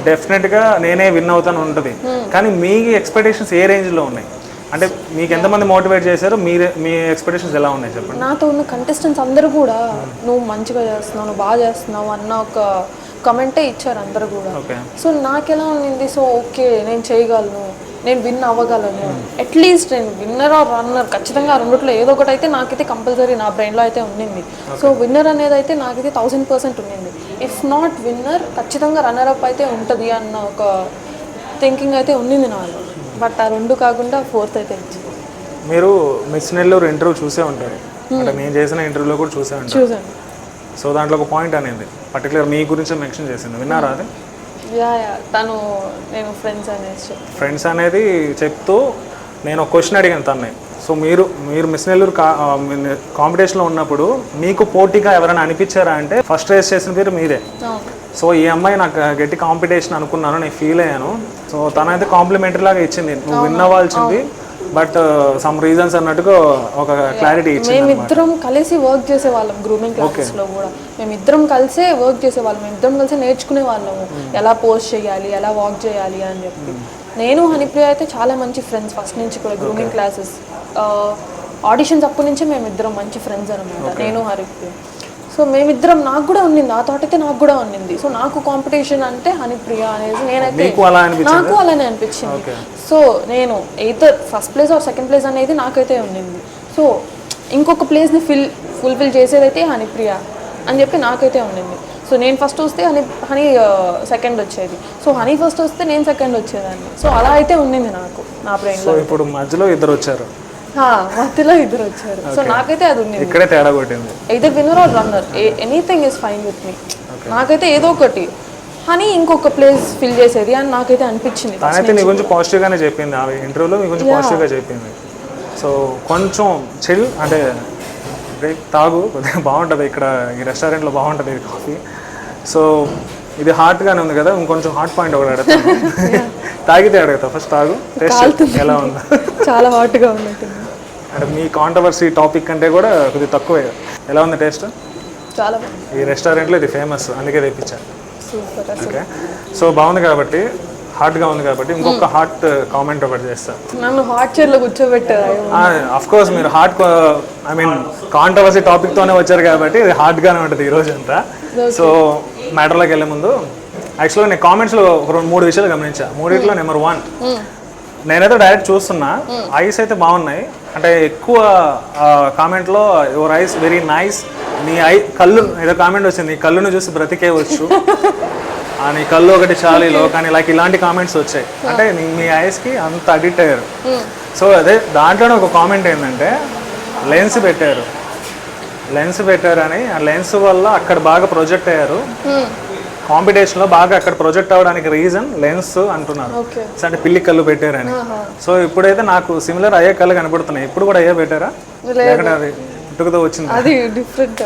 డెఫినెట్గా నేనే విన్ అవుతాను ఉంటుంది. కానీ మీ ఎక్స్పెక్టేషన్స్ ఏ రేంజ్లో ఉన్నాయి? అంటే మీకు ఎంతమంది మోటివేట్ చేశారు, మీ ఎక్స్పెక్టేషన్స్ ఎలా ఉన్నాయి చెప్పండి? నాతో ఉన్న కంటెస్టెంట్స్ అందరూ కూడా నువ్వు మంచిగా చేస్తున్నావు, నువ్వు బాగా చేస్తున్నావు అన్న ఒక కమెంటే ఇచ్చారు అందరు కూడా. సో నాకెలా ఉన్నింది, సో ఓకే నేను చేయగలను, నేను విన్ అవ్వగలను, అట్లీస్ట్ నేను విన్నర్ ఆర్ రన్నర్ ఖచ్చితంగా రెండిట్లో ఏదో ఒకటి అయితే నాకైతే కంపల్సరీ నా బ్రెయిన్లో అయితే ఉండింది. సో విన్నర్ అనేది అయితే నాకైతే 1000% ఉండింది. ఇఫ్ నాట్ విన్నర్ ఖచ్చితంగా రన్నర్ అప్ అయితే ఉంటుంది అన్న ఒక థింకింగ్ అయితే ఉండింది నాలో. బట్ ఆ రెండు కాకుండా 4th అయితే ఇచ్చింది. మీరు మిస్ నెల్లూరు ఇంటర్వ్యూ చూసే ఉంటారు, అంటే నేను చేసిన ఇంటర్వ్యూలో కూడా చూసాను. సో దాంట్లో ఒక పాయింట్ అనేది పర్టికులర్ మీ గురించి మెన్షన్ చేసింది, విన్నారా అది? తను నేను ఫ్రెండ్స్ అనేది చెప్తూ నేను ఒక క్వశ్చన్ అడిగాను తన్నే. సో మీరు మిస్ నెల్లూరు కాంపిటీషన్లో ఉన్నప్పుడు మీకు పోటీగా ఎవరైనా అనిపించారా అంటే ఫస్ట్ రేస్ చేసిన పేరు మీరే. సో ఈ అమ్మాయి నాకు గట్టి కాంపిటీషన్ అనుకున్నాను, నేను ఫీల్ అయ్యాను. సో తనైతే కాంప్లిమెంటరీ లాగా ఇచ్చింది, నువ్వు విన్ అవ్వాల్సింది బట్ సమ్ రీజన్స్ అన్నట్టుగా ఒక క్లారిటీ ఇచ్చింది. మేమిద్దరం కలిసి వర్క్ చేసేవాళ్ళం గ్రూమింగ్ క్లాసెస్లో కూడా. మేమిద్దరం కలిసే వర్క్ చేసేవాళ్ళం, మేమిద్దరం కలిసి నేర్చుకునే వాళ్ళము ఎలా పోస్ట్ చేయాలి, ఎలా వాక్ చేయాలి అని చెప్పి. నేను హనీప్రియ అయితే చాలా మంచి ఫ్రెండ్స్ ఫస్ట్ నుంచి కూడా. గ్రూమింగ్ క్లాసెస్ ఆడిషన్స్ అప్పటి నుంచి మేమిద్దరం మంచి ఫ్రెండ్స్ అనమాట, నేను హనీప్రియ. సో మేమిద్దరం, నాకు కూడా ఉన్నింది ఆ థాట్ అయితే, నాకు కూడా ఉన్నింది. సో నాకు కాంపిటీషన్ అంటే హనీప్రియ అనేది నేనైతే నాకు అలానే అనిపించింది. సో నేను either first place or second place అనేది నాకైతే ఉన్నింది. సో ఇంకొక ప్లేస్ని ఫుల్ఫిల్ చేసేదైతే హనీప్రియ అని చెప్పి నాకైతే ఉన్నింది. సో నేను ఫస్ట్ వస్తే హనీ సెకండ్ వచ్చేది, సో హనీ ఫస్ట్ వస్తే నేను సెకండ్ వచ్చేదాన్ని. సో అలా అయితే ఉన్నింది నాకు నా బ్రెయిన్లో. సో ఇప్పుడు మధ్యలో ఇద్దరు వచ్చారు, మధ్యలో ఇద్దరు వచ్చారు. సో నాకైతే అది ఉంది, ఇక్కడే తేడా కొట్టింది. Either winner or runner, anything is fine with me. నాకైతే ఏదో ఒకటి హనీ ఇంకొక ప్లేస్ ఫిల్ చేసేది అని నాకైతే అనిపించింది. తనైతే నీ గురించి పాజిటివ్గానే చెప్పింది, ఆ ఇంటర్వ్యూలో మీ గురించి పాజిటివ్గా చెప్పింది. సో కొంచెం చిల్ అంటే బ్రేక్ తాగు, కొద్దిగా బాగుంటుంది ఇక్కడ ఈ రెస్టారెంట్లో బాగుంటుంది ఇది కాఫీ. సో ఇది హాట్గానే ఉంది కదా, ఇంకొంచెం హాట్ పాయింట్ ఒకటి అడుగుతాను. తాగితే అడుగుతా, ఫస్ట్ తాగు, టేస్ట్ ఎలా ఉందా? చాలా హాట్గా ఉన్నట్టుంది. అంటే మీ కాంట్రవర్సీ టాపిక్ కంటే కూడా కొద్దిగా తక్కువే. ఎలా ఉంది టేస్ట్? చాలా బాగుంది. ఈ రెస్టారెంట్లో ఇది ఫేమస్, అందుకే తెప్పించాను. సూపర్. ఓకే, సో బాగుంది కాబట్టి, హాట్గా ఉంది కాబట్టి ఇంకొక హాట్ కామెంట్ ఒకటి చేస్తాను. నన్ను హాట్ చైర్లో కూర్చోబెట్టారు. అఫ్ కోర్స్ మీరు హాట్, ఐ మీన్ కాంట్రవర్సీ టాపిక్తోనే వచ్చారు కాబట్టి ఇది హాట్గానే ఉంటుంది ఈరోజు అంతా. సో మ్యాటర్లోకి వెళ్ళే ముందు యాక్చువల్గా నేను కామెంట్స్లో ఒక 3 విషయాలు గమనించా. మూడిట్లో నెంబర్ 1, నేనైతే డైరెక్ట్ చూస్తున్నా, ఐస్ అయితే బాగున్నాయి. అంటే ఎక్కువ కామెంట్లో యువర్ ఐస్ వెరీ నైస్, నీ కళ్ళు ఏదో కామెంట్ వచ్చింది, నీ కళ్ళును చూసి బ్రతికేవచ్చు, నీ కళ్ళు ఒకటి చాలీలో కానీ లైక్ ఇలాంటి కామెంట్స్ వచ్చాయి. అంటే మీ ఐస్కి అంత అడిక్ట్ అయ్యారు. సో అదే దాంట్లోనే ఒక కామెంట్ ఏంటంటే లెన్స్ పెట్టారు అని, ఆ లెన్స్ వల్ల అక్కడ బాగా ప్రొజెక్ట్ అయ్యారు, కాంపిటీషన్లో బాగా అక్కడ ప్రొజెక్ట్ అవ్వడానికి రీజన్ లెన్స్ అంటున్నారు. అంటే పిల్లి కళ్ళు పెట్టారని. సో ఇప్పుడైతే నాకు సిమిలర్ అయ్యే కళ్ళు కనపడుతున్నాయి. ఇప్పుడు కూడా అయ్యే పెట్టారా లేకపోతే అది పుట్టుకతో వచ్చింది? అది డిఫరెంట్,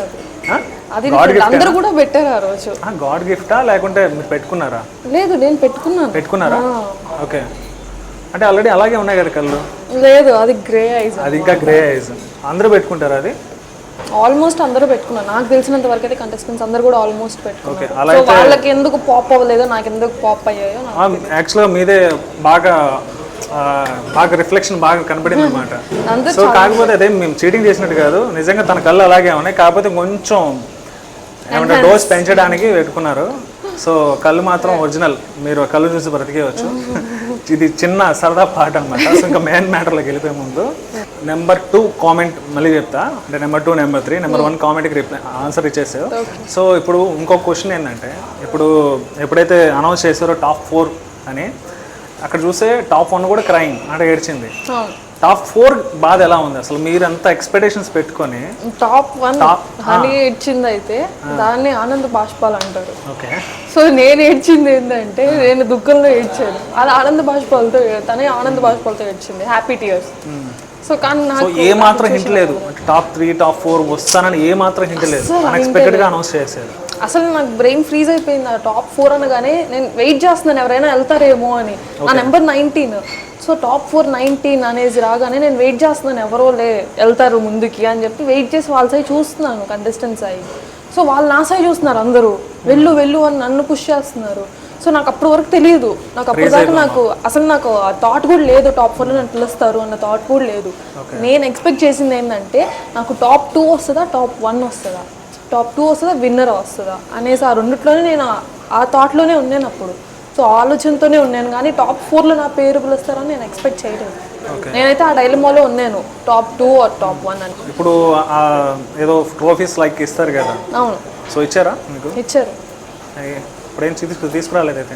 అది అందరూ కూడా పెట్టారు ఆ రోజు. గాడ్ గిఫ్టా లేకుంటే మీరు పెట్టుకున్నారా? లేదు, నేను పెట్టుకున్నారా? ఓకే, అంటే ఆల్రెడీ అలాగే ఉన్నాయి కదా కళ్ళు. లేదు, అది గ్రే ఐస్. అది ఇంకా గ్రే ఐస్. అందరూ పెట్టుకుంటారా? అది ఆల్మోస్ట్ అందరూ పెట్టుకున్నారు, నాకు తెలిసినంత వరకు అయితే కంటెస్టెంట్స్ అందరూ కూడా ఆల్మోస్ట్ పెట్టుకున్నారు. సో వాళ్ళకి ఎందుకు పాప్ అవ్వలేదో, నాకు ఎందుకు పాప్ అయ్యాయో. యాక్చువల్గా మీదే బాగా రిఫ్లెక్షన్ బాగా కనపడింది అనమాట. సో కాకపోతే అదే మేము చీటింగ్ చేసినట్టు కాదు, నిజంగా తన కళ్ళు అలాగే ఉన్నాయి, కాకపోతే కొంచెం ఏమంటే డోస్ పెంచడానికి పెట్టుకున్నారు. సో కళ్ళు మాత్రం ఒరిజినల్, మీరు కళ్ళు చూసి బ్రతికేయచ్చు. ఇది చిన్న సరదా పాట అనమాట. సో ఇంకా మెయిన్ మ్యాటర్లోకి వెళ్ళిపోయే ముందు నెంబర్ 2 కామెంట్ మళ్ళీ చెప్తా. అంటే నెంబర్ 2, నెంబర్ 3, నెంబర్ 1 కామెంట్కి ఆన్సర్ ఇచ్చేసావు. సో ఇప్పుడు ఇంకొక క్వశ్చన్ ఏంటంటే, ఇప్పుడు ఎప్పుడైతే అనౌన్స్ చేశారో టాప్ 4 అని, అక్కడ చూస్తే టాప్ 1 కూడా క్రైమ్ అంటే ఏడ్చింది. టాప్ 4 బాధ ఎలా ఉంది అసలు? మీరు అంత ఎక్స్పెక్టేషన్స్ పెట్టుకొని టాప్ 1 హనీ ఏడ్చింది అయితే దాన్ని ఆనంద బాష్పాలు అంటారు. ఓకే, సో నేను ఏడ్చింది ఏంటంటే, నేను దుఃఖంలో ఏడ్చాను, అది ఆనంద బాష్పాలతో, తనే ఆనంద బాష్పాలతో ఏడ్చింది, హ్యాపీ టీయర్స్. సో కానీ నాకు ఏ మాత్రం హింట్ లేదు, టాప్ 3 టాప్ 4 వస్తానని ఏ మాత్రం హింట్ లేదు, అన్ఎక్స్పెక్టెడ్గా అనౌన్స్ చేశారు. అసలు నాకు బ్రెయిన్ ఫ్రీజ్ అయిపోయింది. ఆ టాప్ 4 అనగానే నేను వెయిట్ చేస్తున్నాను ఎవరైనా వెళ్తారేమో అని. నా నెంబర్ 19, సో టాప్ 4 19 అనేసి రాగానే నేను వెయిట్ చేస్తున్నాను, ఎవరో వెళ్తారు ముందుకి అని చెప్పి వెయిట్ చేసి వాళ్ళ సైడ్ చూస్తున్నాను, కంటెస్టెంట్స్ అయ్యి. సో వాళ్ళు నా సైడ్ చూస్తున్నారు, అందరూ వెళ్ళు వెళ్ళు అని నన్ను పుష్ చేస్తున్నారు. సో నాకు అప్పటి వరకు తెలియదు, నాకు అప్పటి దాకా నాకు ఆ థాట్ కూడా లేదు, టాప్ 4లో నన్ను పిలుస్తారు అన్న థాట్ కూడా లేదు. నేను ఎక్స్పెక్ట్ చేసింది ఏంటంటే, నాకు టాప్ 2 వస్తుందా, టాప్ 1 వస్తుందా, టాప్ 2 వస్తుందా, విన్నర్ వస్తుందా అనేసి ఆ రెండిట్లోనే నేను ఆ థాట్లోనే ఉన్నాను అప్పుడు. సో ఆలోచనతోనే ఉన్నాను, కానీ టాప్ 4లో నా పేరు పిలుస్తారని నేను ఎక్స్పెక్ట్ చేయలేదు. నేనైతే ఆ డైలమాలో ఉన్నాను, టాప్ 2 ఆర్ టాప్ 1 అని. ఇప్పుడు ఏదో ట్రోఫీస్ లైక్ ఇస్తారు కదా. అవును. సో ఇచ్చారా మీకు? ఇచ్చారు. ఇప్పుడేం తీసుకురాలేదు అయితే?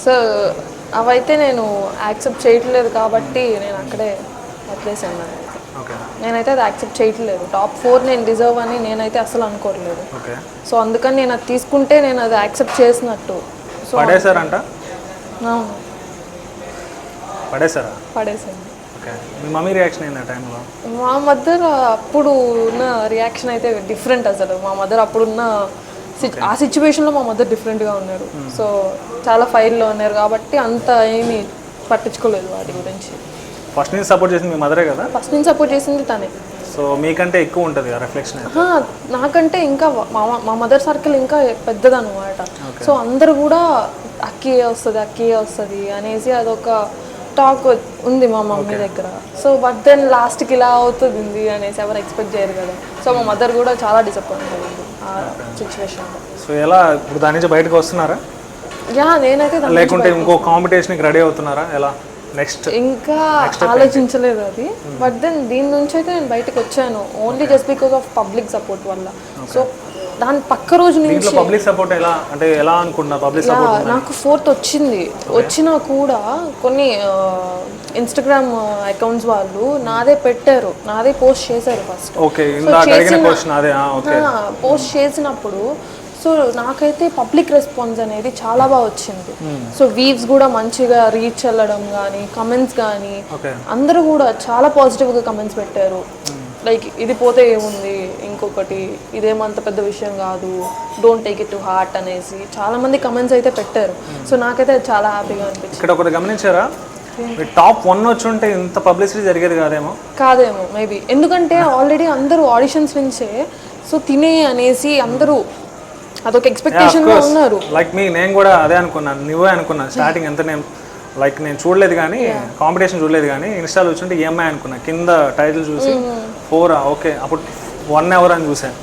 సో అవైతే నేను యాక్సెప్ట్ చేయట్లేదు కాబట్టి నేను అక్కడే వదిలేసాను. నేనైతే అది యాక్సెప్ట్ చేయట్లేదు. టాప్ 4 నేను డిజర్వ్ అని నేనైతే అసలు అనుకోవట్లేదు. సో అందుకని నేను అది తీసుకుంటే నేను అది యాక్సెప్ట్ చేసినట్టు. సో పడేసారంట? అవును, పడేసాను. మీ మమ్మీ రియాక్షన్ ఏంటి ఆ టైంలో? మా మదర్ అప్పుడు ఉన్న రియాక్షన్ అయితే డిఫరెంట్. అసలు మా మదర్ అప్పుడున్న ఆ సిచ్యువేషన్లో మా మదర్ డిఫరెంట్గా ఉన్నారు. సో చాలా ఫైర్లో ఉన్నారు కాబట్టి అంత ఏమీ పట్టించుకోలేదు వాటి గురించి. ఫస్ట్ నుంచి సపోర్ట్ చేసింది మీ మదరే కదా? ఫస్ట్ నుంచి సపోర్ట్ చేసింది తనే. సో మీకంటే ఎక్కువ ఉంటుంది ఆ రిఫ్లెక్షన్ అయితే. నాకంటే ఇంకా మా మదర్ సర్కిల్ ఇంకా పెద్దదన్నమాట. సో అందరు కూడా అక్కయ్యే వస్తుంది అనేసి అదొక టాక్ ఉంది మా మమ్మీ దగ్గర. సో బట్ దెన్ లాస్ట్కి ఇలా అవుతుంది అనేసి ఎవరు ఎక్స్పెక్ట్ చేయరు కదా. సో మా మదర్ కూడా చాలా డిసప్పాయింట్ అయింది ఆ సిచ్యువేషన్లో. సో ఎలా ఇప్పుడు దాని నుంచి బయటకు వస్తున్నారా? నేనైతే లేకుంటే ఇంకో కాంపిటీషన్కి రెడీ అవుతున్నారా? ఎలా నెక్స్ట్? ఇంకా ఆలోచించలేదు అది. బట్ దెన్ దీని నుంచి అయితే నేను బయటకు వచ్చాను only just because of public support వల్ల. సో దాని పక్క రోజు నుంచి పబ్లిక్ సపోర్ట్ ఎలా అంటే ఎలా అనుకున్నా? పబ్లిక్ సపోర్ట్ నాకు 4th వచ్చినా కూడా కొన్ని ఇన్స్టాగ్రామ్ అకౌంట్స్ వాళ్ళు నాదే పెట్టారు, నాదే పోస్ట్ చేశారు ఫస్ట్. పోస్ట్ చేసినప్పుడు సో నాకైతే పబ్లిక్ రెస్పాన్స్ అనేది చాలా బాగా వచ్చింది. సో వీవ్స్ కూడా మంచిగా రీచ్ వెళ్ళడం కానీ, కమెంట్స్ కానీ అందరూ కూడా చాలా పాజిటివ్గా కమెంట్స్ పెట్టారు. లైక్ ఇది పోతే ఏముంది, ఇంకొకటి ఇదేమంత పెద్ద విషయం కాదు, don't take it to heart అనేసి చాలా మంది కమెంట్స్ అయితే పెట్టారు. సో నాకైతే చాలా హ్యాపీగా అనిపించింది. ఇక్కడ ఒకటి గమనించారా, టాప్ 1 వచ్చి ఉంటే ఇంత పబ్లిసిటీ జరిగేది కాదేమో మేబీ. ఎందుకంటే ఆల్రెడీ అందరూ ఆడిషన్స్ నుంచే సో తినే అనేసి అందరూ అదొక ఎక్స్పెక్టేషన్ లో ఉన్నారు. లైక్ నేను కూడా అదే అనుకున్నాను, నువ్వే అనుకున్నా స్టార్టింగ్. ఎంత నేను చూడలేదు కానీ, కాంపిటీషన్ చూడలేదు కానీ ఇన్స్టాల్ వచ్చుంటే EMI అనుకున్నా. కింద టైటిల్ చూసి 4 ఓకే, అప్పుడు 1 అవర్ అని చూసాను.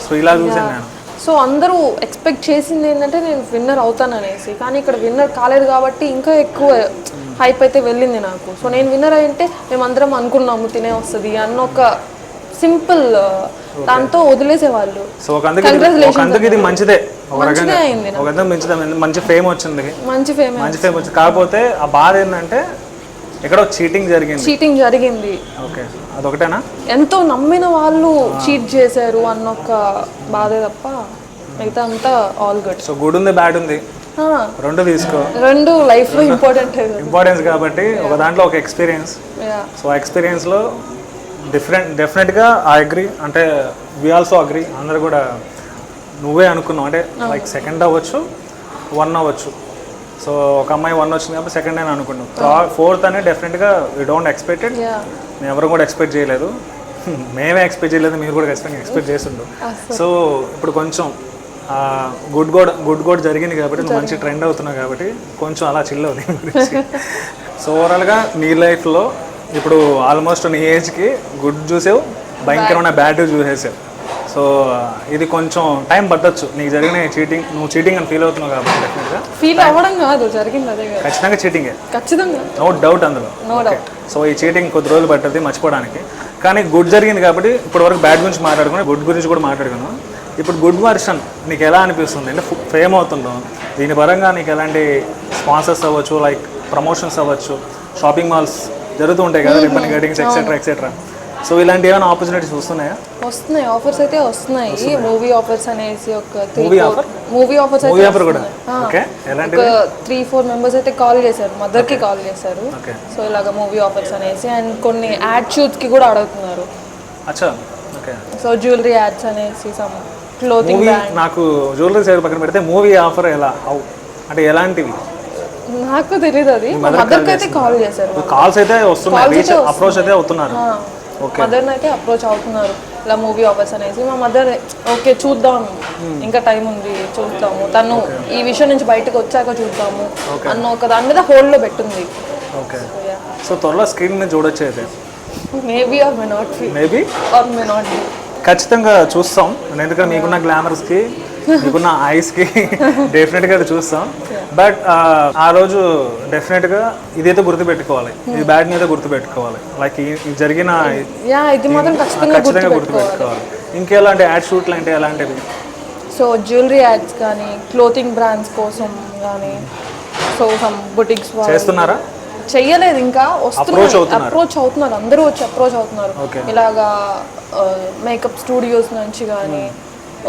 సో ఇలా చూసాను నేను. సో అందరూ ఎక్స్పెక్ట్ చేసింది ఏంటంటే నేను విన్నర్ అవుతాననేసి, కానీ ఇక్కడ విన్నర్ కాలేదు కాబట్టి ఇంకా ఎక్కువ హైప్ అయితే వెళ్ళింది నాకు. సో నేను విన్నర్ అయింటే మేమందరం అనుకున్నాము తినే వస్తుంది అన్న ఒక సింపుల్ దాంతో వదిలేసేవాళ్ళు. సో ఇది మంచిదే, మంచి ఫేమ్ వచ్చింది, మంచి ఫేమ్ వచ్చింది. కాకపోతే ఆ బాధ ఏంటంటే ఎక్కడో చీటింగ్ జరిగింది. ఓకే, అదొకటేనా? ఎంతో నమ్మిన వాళ్ళు చీట్ చేశారు అన్న ఒక బాధే తప్ప మిగతా అంతా ఆల్ గుడ్. సో గుడ్ ఉంది, బ్యాడ్ ఉంది, రెండు తీసుకో. రెండు లైఫ్ లో ఇంపార్టెన్స్ కాబట్టి ఒక దాంట్లో ఒక ఎక్స్పీరియన్స్. సో ఆ ఎక్స్పీరియన్స్ లో డెఫినెట్గా ఐ అగ్రీ. అంటే వి ఆల్సో అగ్రీ. అందరు కూడా నువ్వే అనుకున్నావు అంటే లైక్ 2nd అవ్వచ్చు, 1 అవ్వచ్చు. సో ఒక అమ్మాయి 1 వచ్చింది కాబట్టి 2nd అని అనుకున్నాం. 4th అనేది డెఫినెట్గా వీ డోంట్ ఎక్స్పెక్టెడ్. మేము ఎవరు కూడా ఎక్స్పెక్ట్ చేయలేదు, మేమే ఎక్స్పెక్ట్ చేయలేదు, మీరు కూడా ఎక్స్పెక్ట్ చేస్తుండ్రు. సో ఇప్పుడు కొంచెం గుడ్ గోడ్ జరిగింది కాబట్టి నువ్వు మంచి ట్రెండ్ అవుతున్నావు కాబట్టి కొంచెం అలా చిల్ అవుతుంది. సో ఓవరాల్గా నీ లైఫ్లో ఇప్పుడు ఆల్మోస్ట్ నీ ఏజ్కి గుడ్ చూసావు, భయంకరమైన బ్యాడ్ చూసేసావు. సో ఇది కొంచెం టైం పట్టొచ్చు నీకు జరిగిన చీటింగ్. నువ్వు చీటింగ్ అని ఫీల్ అవుతున్నావు కాబట్టి డెఫినెట్గా ఫీల్ అవ్వడం కాదు, జరిగింది అదే, ఖచ్చితంగా చీటింగే, ఖచ్చితంగా, నో డౌట్ అందులో. సో ఈ చీటింగ్ కొద్ది రోజులు పడుతుంది మర్చిపోవడానికి. కానీ గుడ్ జరిగింది కాబట్టి ఇప్పటి వరకు బ్యాడ్ గురించి మాట్లాడుకున్నాం, గుడ్ గురించి కూడా మాట్లాడుకున్నాం. ఇప్పుడు గుడ్ వర్షన్ నీకు ఎలా అనిపిస్తుంది? అంటే ఫేమ్ అవుతుండవు, దీని పరంగా నీకు ఎలాంటి స్పాన్సర్స్ అవ్వచ్చు, లైక్ ప్రమోషన్స్ అవ్వచ్చు, షాపింగ్ మాల్స్ జరుగుతూ ఉంటాయి కదా, రిబ్బన్ కటింగ్స్ ఎక్సెట్రా. సో ఇలాంటి ఏమైనా ఆపర్చునిటీస్ వస్తున్నాయి? ఆఫర్స్ అయితే వస్తున్నాయి. మూవీ ఆఫర్స్ అనేసి ఒక మూవీ ఆఫర్ కూడా. ఓకే, ఎలాంటి 3-4 మెంబర్స్ అయితే కాల్ చేశారు, మదర్కి కాల్ చేశారు. సో ఇలాగ మూవీ ఆఫర్స్ అనేసి అండ్ కొన్ని యాడ్ షూట్స్కి కూడా అడుగుతున్నారు. అచ్చా, ఓకే. సో జ్యువెలరీ యాడ్స్ అనేసి, సమ్ క్లోతింగ్ బ్రాండ్. నాకు జ్యువెలరీ సైడ్ పక్కన పెడితే మూవీ ఆఫర్ ఎలా, అంటే ఎలాంటివి నాకు తెలియదు. అది మదర్కి అయితే కాల్ చేశారు, కాల్స్ అయితే వస్తున్నాయి, అప్రోచ్ అయితే అవుతున్నారు. మదర్ని అయితే అప్రోచ్ అవుతున్నారు ఇలా మూవీ ఆఫర్స్ అనేసి. మా మదర్ ఓకే చూద్దాం, ఇంకా టైం ఉంది చూద్దాము, తను ఈ విషయం నుంచి బయటకు వచ్చాక చూద్దాము అన్న ఒక దాని మీద హోల్డ్లో పెట్టింది. ఓకే, సో త్వరలో స్క్రీన్ మీద చూడొచ్చు అయితే. Maybe or may not be, ఖచ్చితంగా చూస్తాం. ఎందుకంటే మీకున్న గ్లామర్స్కి, మీకున్న ఐస్కి డెఫినెట్గా అది చూస్తాం. బట్ ఆ రోజు డెఫినెట్గా ఇదైతే గుర్తుపెట్టుకోవాలి, ఇది బ్యాడ్ మీద గుర్తుపెట్టుకోవాలి. లైక్ ఇది జరిగిన ఖచ్చితంగా గుర్తుపెట్టుకోవాలి. ఇంకెలాంటి యాడ్ షూట్లు అంటే ఎలాంటివి? సో జ్యువెలరీ యాడ్స్ కానీ, క్లోతింగ్ బ్రాండ్స్ కోసం కానీ, సో సమ్ బుటిక్స్ చేస్తున్నారా? చెయ్యలేదు ఇంకా, అప్రోచ్ అవుతున్నారు, అందరూ వచ్చి అప్రోచ్ అవుతున్నారు. ఇలాగా మేకప్ స్టూడియోస్ నుంచి కానీ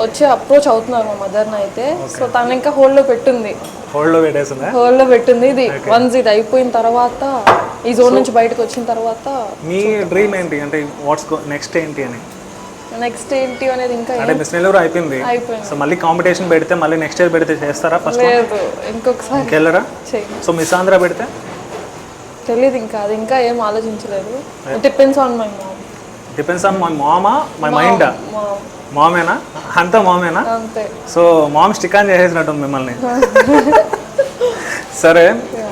వచ్చి అప్రోచ్ అవుతున్నారు మా మదర్ని అయితే. సో తను ఇంకా హోల్డ్లో పెట్టింది. ఇది వన్స్ ఇది అయిపోయిన తర్వాత, ఈ జోన్ నుంచి బయటకు వచ్చిన తర్వాత మీ డ్రీమ్ ఏంటి? అంటే వాట్స్ నెక్స్ట్ ఏంటి అని? నెక్స్ట్ ఏంటి అనేది ఇంకా అంటే మిస్ నెల్లూరు అయిపోయింది. సో మళ్ళీ కాంపిటీషన్ పెడితే మళ్ళీ నెక్స్ట్ ఇయర్ పెడితే చేస్తారా? ఫస్ట్ లేదు, ఇంకొకసారి వెళ్ళరా? సో మిస్ ఆంధ్ర పెడితే తెలియదు ఇంకా, అది ఇంకా ఏం ఆలోచించలేదు. It depends on my mom. Depends on my మామా మై మైండ్. మామేనా అంతా మామేనా? అంతే. సో మామ్ స్టిక్ ఆన్ చేసేసినట్టు మిమ్మల్ని. సరే,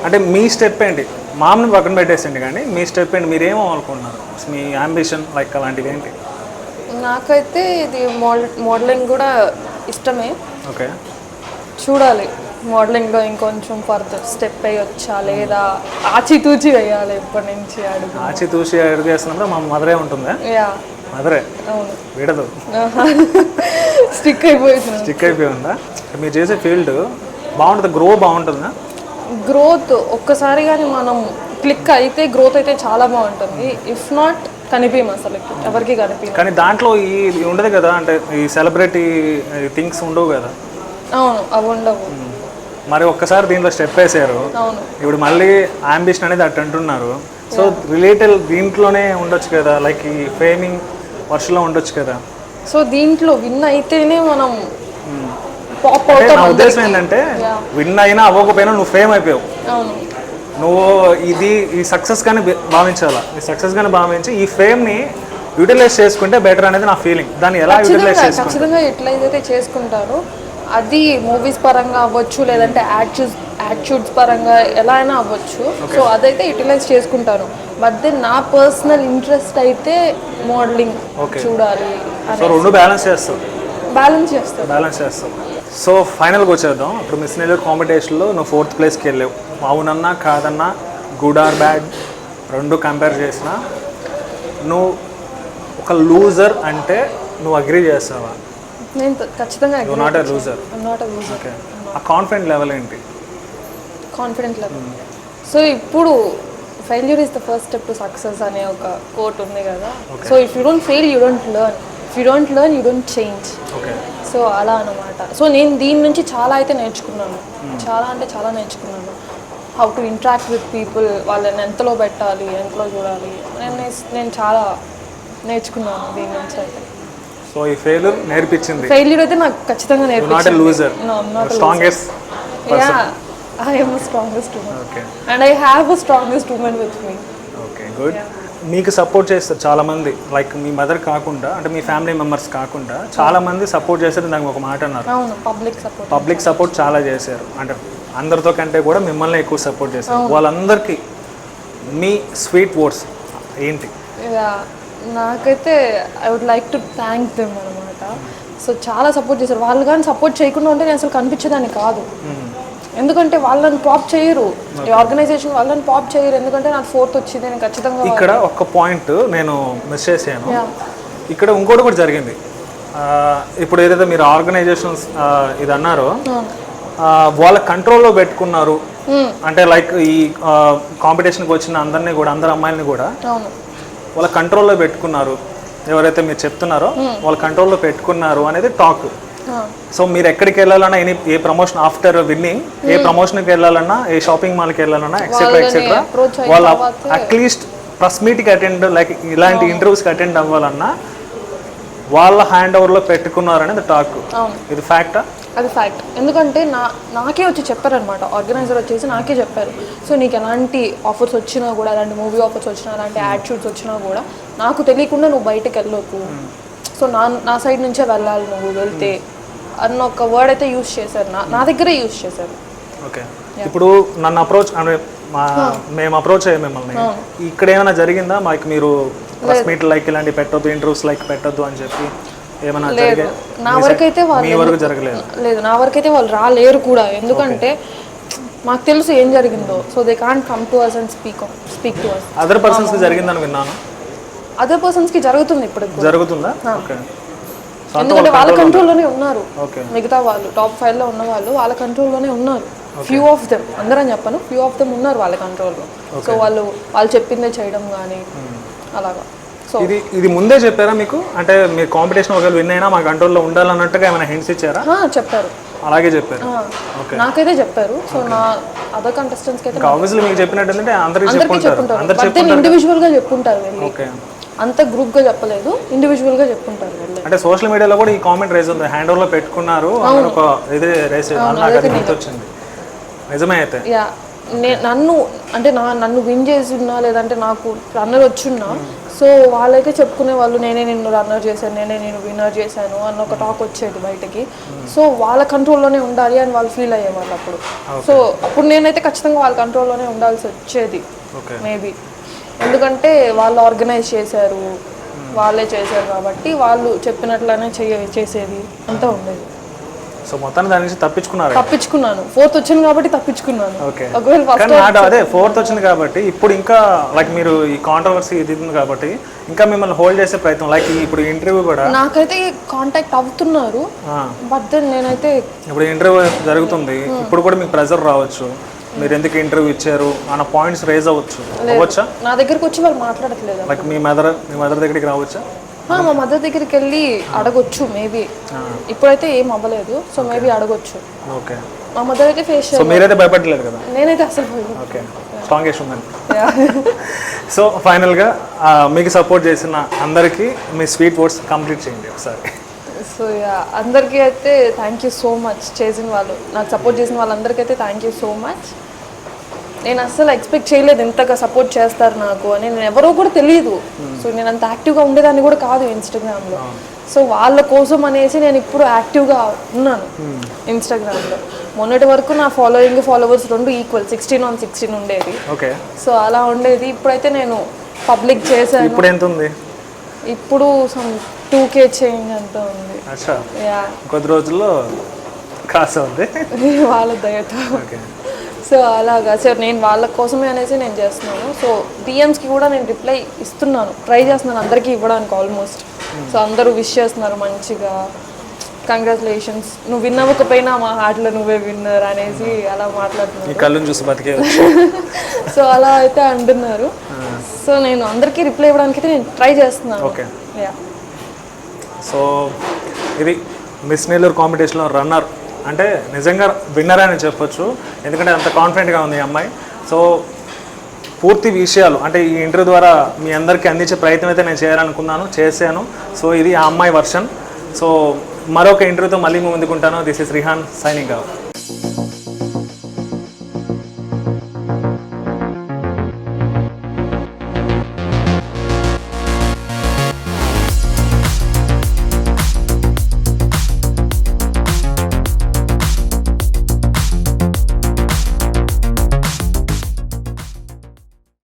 అంటే మీ స్టెప్ ఏంటి? మామ్ని పక్కన పెట్టేసిండి, కానీ మీ స్టెప్ ఏంటి? మీరు ఏమనుకుంటున్నారు? మీ అంబిషన్ లైక్ అలాంటివి ఏంటి? నాకైతే ఇది మోడలింగ్ కూడా ఇష్టమే. ఓకే, చూడాలి మోడలింగ్లో ఇంకొంచెం ఫర్దర్ స్టెప్ వేయొచ్చా లేదా ఆచితూచి వేయాలి ఇప్పటి నుంచి అడుగు. ఆచితూచి అడుగు వేస్తున్నప్పుడు మా మదరే ఉంటుందా? యా, మదరే అవును. వీడదు, స్టిక్ అయిపోయింది. స్టిక్ అయిపోయి ఉందా? మీరు చేసే ఫీల్డ్ బాగుంటుంది, గ్రో బాగుంటుందా? గ్రోత్ ఒక్కసారి కానీ మనం క్లిక్ అయితే గ్రోత్ అయితే చాలా బాగుంటుంది. ఇఫ్ నాట్ కనిపించం అసలు, ఎవరికి కనిపించం. కానీ దాంట్లో ఈ ఉండదు కదా, అంటే ఈ సెలబ్రిటీ థింగ్స్ ఉండవు కదా. అవును, అవి ఉండవు. మరి ఒక్కసారి దీంట్లో స్టెప్ వేసారు, అవును. ఇప్పుడు మళ్ళీ అంబిషన్ అనేది అటు అంటున్నారు. సో రిలేటెడ్ దీంట్లోనే ఉండొచ్చు కదా, లైక్ ఈ ఫేమింగ్ వర్షంలో ఉండొచ్చు కదా. సో దీంట్లో విన్ అయితేనే మనం పాప్ నా అవుతాం. ఉద్దేశం ఏంటంటే విన్ అయినా అవ్వకపోయినా నువ్వు ఫేమ్ అయిపోయావు. అవును, నువ్వు ఈ సక్సెస్ గానే భావించాలా, ఈ సక్సెస్ గానే భావించి ఈ ఫేమ్ని యూటిలైజ్ చేసుకుంటే బెటర్ అనేది నా ఫీలింగ్. దాన్ని ఎలా యూటిలైజ్ చేసుకుంటారు? ఖచ్చితంగా యూటిలైజ్ అయితే చేసుకుంటారు. అది మూవీస్ పరంగా అవ్వచ్చు, లేదంటే యాడ్షూట్స్ పరంగా ఎలా అయినా అవ్వచ్చు. సో అదైతే యూటిలైజ్ చేసుకుంటాను. బట్ దెన్ నా పర్సనల్ ఇంట్రెస్ట్ అయితే మోడలింగ్ చూడాలి. సో రెండు బ్యాలెన్స్ చేస్తావు? బ్యాలెన్స్ చేస్తావు. సో ఫైనల్గా వచ్చేద్దాం. ఇప్పుడు మిస్ నెల్లూరు కాంపిటీషన్లో నువ్వు 4th ప్లేస్కి వెళ్ళావు. అవునన్నా కాదన్నా, గుడ్ ఆర్ బ్యాడ్ రెండు కంపేర్ చేసినా నువ్వు ఒక లూజర్ అంటే నువ్వు అగ్రీ చేస్తావా? నేను ఖచ్చితంగా you not a loser. Okay, ఆ కాన్ఫిడెంట్ లెవెల్ ఏంటి? Confident level. సో ఇప్పుడు failure is the first step to success అనే ఒక కోట్ ఉంది కదా. So if you don't fail you don't learn, if you don't learn you don't change. Okay, so అలా అనమాట. So నేను దీని నుంచి చాలా అయితే నేర్చుకున్నాను, చాలా అంటే చాలా నేర్చుకున్నాను. How to interact with people, వాళ్ళని ఎంతలో పెట్టాలి, ఎంతలో చూడాలి, నేను చాలా నేర్చుకున్నాను దీని నుంచి అయితే. సో ఈ ఫెయిల్యూర్ నేర్పించింది. ఫెయిల్యూర్ అయితే నాకు ఖచ్చితంగా నేర్పించింది. Not a loser, strongest person. I am the strongest woman. Okay. And I have a strongest woman with me. Okay, good. మీకు సపోర్ట్ చేస్తారు చాలామంది, లైక్ మీ మదర్ కాకుండా, అంటే మీ ఫ్యామిలీ మెంబర్స్ కాకుండా చాలామంది సపోర్ట్ చేస్తారు. నాకు ఒక మాట అన్నారు, అవును, పబ్లిక్ సపోర్ట్ చాలా చేశారు. అంటే అందరితో కంటే కూడా మిమ్మల్ని ఎక్కువ సపోర్ట్ చేశారు. వాళ్ళందరికీ మీ స్వీట్ వర్డ్స్ ఏంటి? నాకైతే I would like to thank them అనమాట. సో చాలా సపోర్ట్ చేశారు. వాళ్ళు కానీ సపోర్ట్ చేయకుండా ఉంటే నేను అసలు కనిపించేదాన్ని కాదు. ఎందుకంటే వాళ్ళని పాప్ చేయరు, ఈ ఆర్గనైజేషన్ వాళ్ళని పాప్ చేయరు. ఎందుకంటే నాకు 4th వచ్చింది, నేను ఖచ్చితంగా. ఇక్కడ ఒక పాయింట్ నేను మిస్ చేశాను. ఇక్కడ ఇంకోటి కూడా జరిగింది. ఇప్పుడు ఏదైతే మీరు ఆర్గనైజేషన్స్ ఇది అన్నారో, వాళ్ళ కంట్రోల్లో పెట్టుకున్నారు. అంటే లైక్ ఈ కాంపిటీషన్కి వచ్చిన అందరినీ కూడా, అందరు అమ్మాయిలని కూడా వాళ్ళ కంట్రోల్లో పెట్టుకున్నారు. ఎవరైతే మీరు చెప్తున్నారో వాళ్ళ కంట్రోల్లో పెట్టుకున్నారు అనేది టాక్. సో మీరు ఎక్కడికి వెళ్ళాలన్నా, ఏ ప్రమోషన్ ఆఫ్టర్ విన్నింగ్, ఏ ప్రమోషన్కి వెళ్ళాలన్నా, ఏ షాపింగ్ మాల్కి వెళ్ళాలన్నా, ఎక్సెట్రా ఎక్సెట్రా, వాళ్ళ అట్లీస్ట్ ప్రెస్ మీట్కి అటెండ్, లైక్ ఇలాంటి ఇంటర్వ్యూస్కి అటెండ్ అవ్వాలన్నా వాళ్ళ హ్యాండ్ ఓవర్లో పెట్టుకున్నారు అనేది టాక్. ఇది ఫ్యాక్టా? అది ఫ్యాక్ట్. ఎందుకంటే నాకే వచ్చి చెప్పారనమాట, ఆర్గనైజర్ వచ్చేసి నాకే చెప్పారు. సో నీకు ఎలాంటి ఆఫర్స్ వచ్చినా కూడా, అలాంటి మూవీ ఆఫర్స్ వచ్చినా, అలాంటి యాడ్ షూట్స్ వచ్చినా కూడా నాకు తెలియకుండా నువ్వు బయటకు వెళ్ళకు, సో నా సైడ్ నుంచే వెళ్ళాలి నువ్వు వెళ్తే అన్న ఒక వర్డ్ అయితే యూజ్ చేశారు, నా దగ్గరే యూజ్ చేశారు. ఓకే, ఇప్పుడు నన్ను అప్రోచ్ అంటే మేము అప్రోచ్ అయ్యాం మిమ్మల్ని, ఇక్కడ ఏమైనా జరిగిందా మాకు? మీరు ప్రెస్ మీట్ లైక్ ఇలాంటి పెట్టొద్దు, ఇంటర్వ్యూస్ లైక్ పెట్టొద్దు అని చెప్పి ఏమైనా జరిగాయి? నా వరకైతే వాళ్ళు జరగలేదు. లేదు, నా వరకైతే వాళ్ళు రాలేరు కూడా. ఎందుకంటే మాకు తెలుసు ఏం జరిగిందో. So they can't come to us and speak to us. Other పర్సన్స్కి జరిగిందని విన్నాను. అదర్ పర్సన్స్కి జరుగుతుంది, ఇప్పుడు జరుగుతుందా? ఓకే, ఎందుకంటే వాళ్ళ కంట్రోల్లోనే ఉన్నారు. మిగతా వాళ్ళు టాప్ 5లో ఉన్న వాళ్ళు వాళ్ళ కంట్రోల్లోనే ఉన్నారు. ఫ్యూ ఆఫ్ దెమ్, అందరని చెప్పను, ఫ్యూ ఆఫ్ దెమ్ ఉన్నారు వాళ్ళ కంట్రోల్లో. సో వాళ్ళు చెప్పిందే చేయడం కానీ అలాగా. సో ఇది ముందే చెప్పారా మీకు? అంటే మీరు కాంపిటీషన్ ఒకవేళ విన్ అయినా మా కంట్రోల్లో ఉండాలన్నట్టుగా ఏమైనా హింట్స్ ఇచ్చారా? చెప్పారు, అలాగే చెప్పారు. నాకైతే చెప్పారు. సో నా అదర్ కంటెస్టెంట్స్కి అయితే ఆబ్వియస్లీ మీకు చెప్పినట్టు అంటే అందరికీ చెప్పుకుంటారు, ఇండివిజువల్గా చెప్పుకుంటారు. అంత గ్రూప్గా చెప్పలేదు, ఇండివిజువల్గా చెప్పుకుంటారు. అంటే సోషల్ మీడియాలో కూడా ఈ కామెంట్ రైజ్ ఉంది, హ్యాండ్ ఓవర్లో పెట్టుకున్నారు ఒక ఇది రైజ్, నాకు అది గుర్తొచ్చింది. నిజమే అయితే? నన్ను విన్ చేసి ఉన్నా లేదంటే నాకు రన్నర్ వచ్చున్నా, సో వాళ్ళైతే చెప్పుకునే వాళ్ళు నేనే నిన్ను రన్నర్ చేశాను, నేనే నేను విన్నర్ చేశాను అన్న ఒక టాక్ వచ్చేది బయటకి. సో వాళ్ళ కంట్రోల్లోనే ఉండాలి అని వాళ్ళు ఫీల్ అయ్యేవాళ్ళు అప్పుడు. సో అప్పుడు నేనైతే ఖచ్చితంగా వాళ్ళ కంట్రోల్లోనే ఉండాల్సి వచ్చేది మేబీ, ఎందుకంటే వాళ్ళు ఆర్గనైజ్ చేశారు, వాళ్ళే చేశారు కాబట్టి వాళ్ళు చెప్పినట్లనే చేసేది అంతా ఉండేది. సో మొత్తాన్ని దాని నుంచి తప్పించుకున్నాను. 4th వచ్చింది కాబట్టి తప్పించుకున్నాను. ఒకవేళ అదే 4th వచ్చింది కాబట్టి ఇప్పుడు ఇంకా లైక్ మీరు ఈ కాంట్రవర్సీ ఇది ఉంది కాబట్టి ఇంకా మిమ్మల్ని హోల్డ్ చేసే ప్రయత్నం, లైక్ ఇప్పుడు ఇంటర్వ్యూ కూడా నాకైతే కాంటాక్ట్ అవుతున్నారు, బట్ దెన్ నేనైతే ఇప్పుడు ఇంటర్వ్యూ జరుగుతుంది, ఇప్పుడు కూడా మీకు ప్రెజర్ రావచ్చు, మీరు ఎందుకు ఇంటర్వ్యూ ఇచ్చారు అన్న పాయింట్స్ రేజ్ అవ్వచ్చా? నా దగ్గరకు వచ్చి వాళ్ళు మాట్లాడట్లేదు. లైక్ మీ మదర్ దగ్గరికి రావచ్చా? మా మదర్ దగ్గరికి వెళ్ళి అడగొచ్చు మేబీ, ఇప్పుడైతే ఏం అవ్వలేదు, సో మేబీ అడగొచ్చు. ఓకే, మా మదర్ అయితే ఫేస్ సో మీరైతే భయపడలేదు కదా? నేనైతే అసలు ఓకే, స్ట్రాంగెస్ట్ ఉందండి. సో ఫైనల్గా మీకు సపోర్ట్ చేసిన అందరికీ మీ స్వీట్ వర్డ్స్ కంప్లీట్ చేయండి ఒకసారి. సో అందరికీ అయితే థ్యాంక్ యూ సో మచ్. చేసిన వాళ్ళు, నాకు సపోర్ట్ చేసిన వాళ్ళందరికీ అయితే థ్యాంక్ యూ సో మచ్. నేను అస్సలు ఎక్స్పెక్ట్ చేయలేదు ఇంతగా సపోర్ట్ చేస్తారు నాకు అని, నేను ఎవరో కూడా తెలియదు. సో నేను అంత యాక్టివ్గా ఉండేదాన్ని కూడా కాదు ఇన్స్టాగ్రామ్లో. సో వాళ్ళ కోసం అనేసి నేను ఇప్పుడు యాక్టివ్గా ఉన్నాను ఇన్స్టాగ్రామ్లో. మొన్నటి వరకు నా ఫాలోవర్స్ రెండు ఈక్వల్ 16/16 ఉండేది. ఓకే, సో అలా ఉండేది. ఇప్పుడైతే నేను పబ్లిక్ చేశాను. ఇప్పుడు ఎంత ఉంది? ఇప్పుడు సమ్ 2K చేంజ్ అంత ఉంది. కొద్ది రోజుల్లో కాస్త ఉంది వాళ్ళ దయతో. సో అలాగా సార్, నేను వాళ్ళ కోసమే అనేసి నేను చేస్తున్నాను. సో డిఎమ్స్కి కూడా నేను రిప్లై ఇస్తున్నాను, ట్రై చేస్తున్నాను అందరికీ ఇవ్వడానికి ఆల్మోస్ట్. సో అందరూ విష్ చేస్తున్నారు మంచిగా, కంగ్రాచులేషన్స్, నువ్వు విన్ అవ్వకపోయినా మా హార్ట్లో నువ్వే విన్నర్ అనేసి అలా మాట్లాడుతున్నారు. సో అలా అయితే అంటున్నారు. సో నేను అందరికీ రిప్లై ఇవ్వడానికి అయితే నేను ట్రై చేస్తున్నాను. ఓకే, సో ఇది మిస్ నెల్లూరు కాంపిటీషన్లో రన్నర్ అంటే నిజంగా విన్నర్ అని చెప్పొచ్చు, ఎందుకంటే అంత కాన్ఫిడెంట్గా ఉంది ఈ అమ్మాయి. సో పూర్తి విషయాలు అంటే ఈ ఇంటర్వ్యూ ద్వారా మీ అందరికీ అందించే ప్రయత్నం అయితే నేను చేశాను. సో ఇది ఆ అమ్మాయి వర్షన్. సో మరొక ఇంటర్వ్యూతో మళ్ళీ ముందుకుంటాను. This is Rihan signing of.